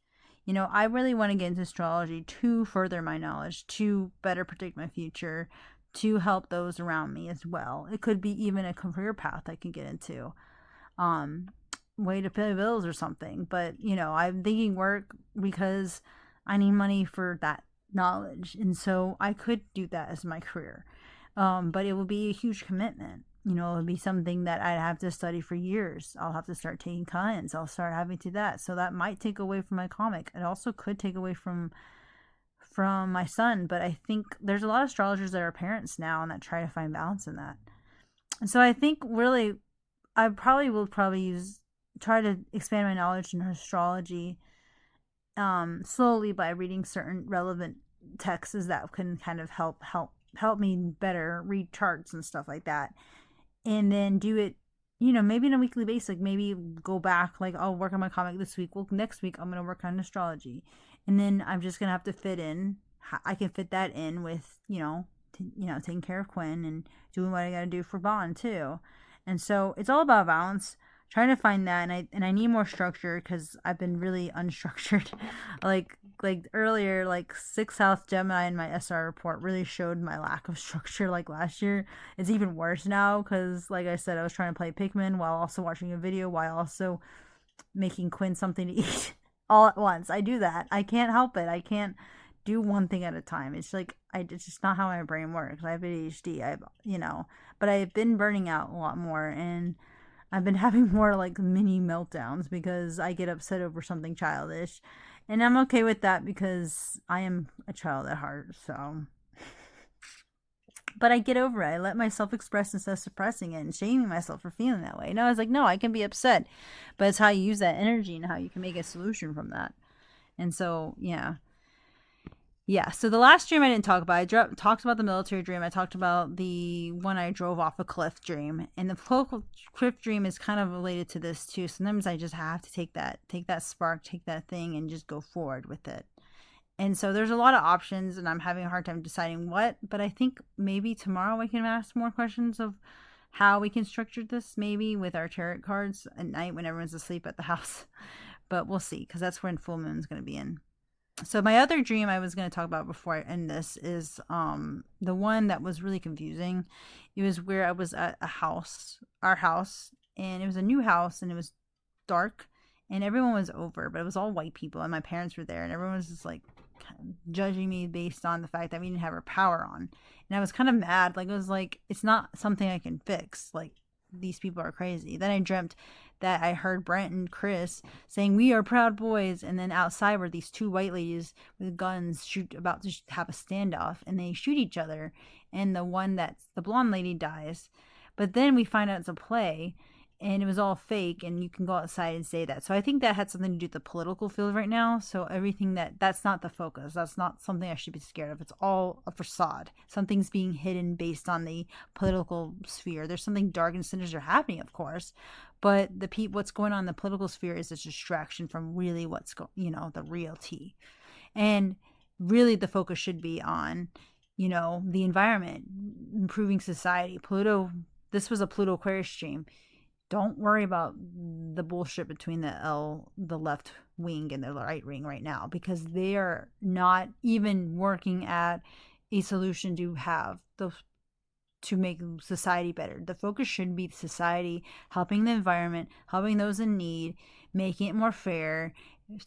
I really want to get into astrology to further my knowledge, to better predict my future, to help those around me as well. It could be even a career path I can get into, way to pay bills or something. But, I'm thinking work because I need money for that knowledge. And so I could do that as my career. But it will be a huge commitment. It would be something that I'd have to study for years. I'll have to start taking clients. I'll start having to that. So that might take away from my comic. It also could take away from my son. But I think there's a lot of astrologers that are parents now and that try to find balance in that. And so I think really, I will try to expand my knowledge in astrology slowly by reading certain relevant texts that can kind of help me better read charts and stuff like that. And then do it, maybe on a weekly basis. Maybe go back, like I'll work on my comic this week. Well, next week I'm going to work on astrology. And then I'm just going to have to fit in. I can fit that in with, taking care of Quinn and doing what I got to do for Bond too. And so it's all about balance. Trying to find that, and I need more structure because I've been really unstructured. like earlier, like 6th house Gemini in my SR report really showed my lack of structure. Like last year, it's even worse now because, like I said, I was trying to play Pikmin while also watching a video while also making Quinn something to eat all at once. I do that. I can't help it. I can't do one thing at a time. It's like it's just not how my brain works. I have ADHD. But I've been burning out a lot more and I've been having more like mini meltdowns because I get upset over something childish. And I'm okay with that because I am a child at heart, so. But I get over it. I let myself express instead of suppressing it and shaming myself for feeling that way. No, I was like, no, I can be upset. But it's how you use that energy and how you can make a solution from that. And so, yeah. Yeah, so the last dream I didn't talk about. Talked about the military dream. I talked about the one I drove off a cliff dream, and the political cliff dream is kind of related to this too. Sometimes I just have to take that spark, take that thing, and just go forward with it. And so there's a lot of options, and I'm having a hard time deciding what. But I think maybe tomorrow we can ask more questions of how we can structure this, maybe with our tarot cards at night when everyone's asleep at the house. But we'll see, because that's when full moon's going to be in. So my other dream I was going to talk about before I end this is the one that was really confusing. It was where I was at our house, and it was a new house, and it was dark, and everyone was over, but it was all white people, and my parents were there, and everyone was just like judging me based on the fact that we didn't have our power on. And I was kind of mad. Like, it was like, it's not something I can fix. Like, these people are crazy. Then I dreamt that I heard Brent and Chris saying, "We are proud boys." And then outside were these two white ladies with guns about to have a standoff, and they shoot each other. And the blonde lady dies. But then we find out it's a play, and it was all fake, and you can go outside and say that. So I think that had something to do with the political field right now. So everything that's not the focus. That's not something I should be scared of. It's all a facade. Something's being hidden based on the political sphere. There's something dark and sinister happening, of course, but what's going on in the political sphere is a distraction from really the real tea. And really the focus should be on, the environment, improving society. This was a Pluto Aquarius stream. Don't worry about the bullshit between the left wing and the right wing right now, because they are not even working at a solution to make society better. The focus should be society, helping the environment, helping those in need, making it more fair,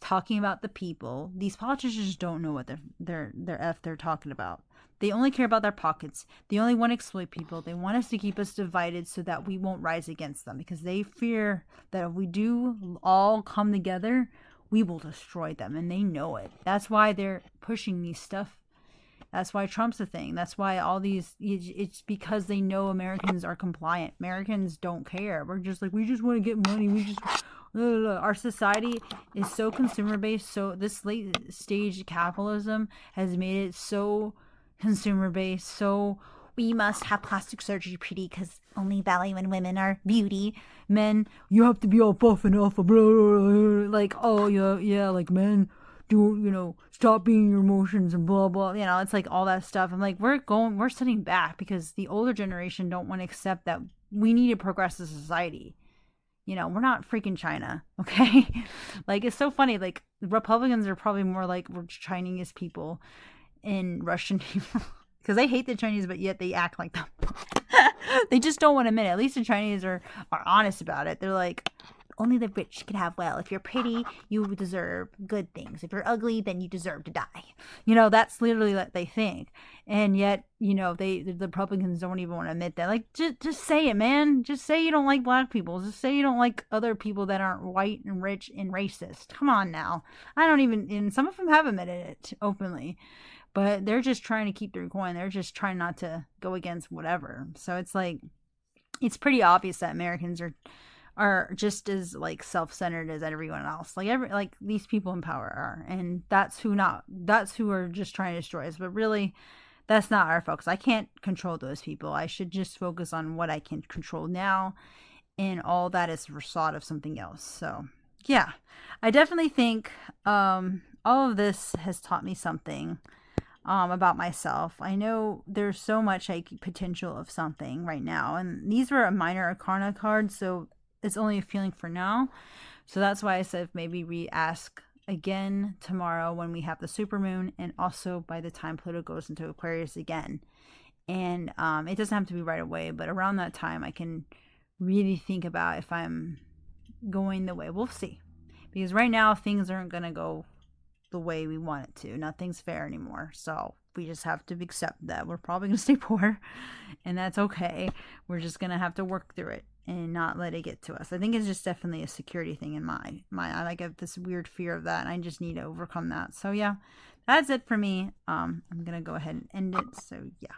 talking about the people. These politicians don't know what they're talking about. They only care about their pockets. They only want to exploit people. They want us to keep us divided so that we won't rise against them, because they fear that if we do all come together, we will destroy them, and they know it. That's why they're pushing these stuff. That's why Trump's a thing. That's why it's because they know Americans are compliant. Americans don't care. We're just like, we just want to get money. Our society is so consumer based. So this late stage capitalism has made it so consumer based. So we must have plastic surgery pretty because only value in women are beauty. Men, you have to be all buff and alpha, blah, blah, blah. Like, oh yeah, like men do, stop being your emotions and blah blah. It's like all that stuff. I'm like, we're sitting back because the older generation don't want to accept that we need to progress as a society. We're not freaking China, okay? Like, it's so funny. Like, the Republicans are probably more like we're Chinese people and Russian people, because they hate the Chinese, but yet they act like them. They just don't want to admit it. At least the Chinese are honest about it. They're like, only the rich can have well. If you're pretty, you deserve good things. If you're ugly, then you deserve to die. That's literally what they think. And yet, the Republicans don't even want to admit that. Like, just say it, man. Just say you don't like black people. Just say you don't like other people that aren't white and rich and racist. Come on now. And some of them have admitted it openly. But they're just trying to keep their coin. They're just trying not to go against whatever. So it's like, it's pretty obvious that Americans are just as like self-centered as everyone else. Like these people in power are, and that's who are just trying to destroy us. But really, that's not our focus. I can't control those people. I should just focus on what I can control now, and all that is a facade of something else. So yeah, I definitely think all of this has taught me something about myself. I know there's so much potential of something right now, and these were a minor arcana card, so it's only a feeling for now. So that's why I said maybe re-ask again tomorrow when we have the supermoon, and also by the time Pluto goes into Aquarius again. And it doesn't have to be right away, but around that time I can really think about if I'm going the way. We'll see, because right now things aren't going to go the way we want it to. Nothing's fair anymore. So we just have to accept that we're probably going to stay poor, and that's okay. We're just going to have to work through it and not let it get to us. I think it's just definitely a security thing in my I have this weird fear of that, and I just need to overcome that. So yeah, that's it for me. I'm going to go ahead and end it. So yeah.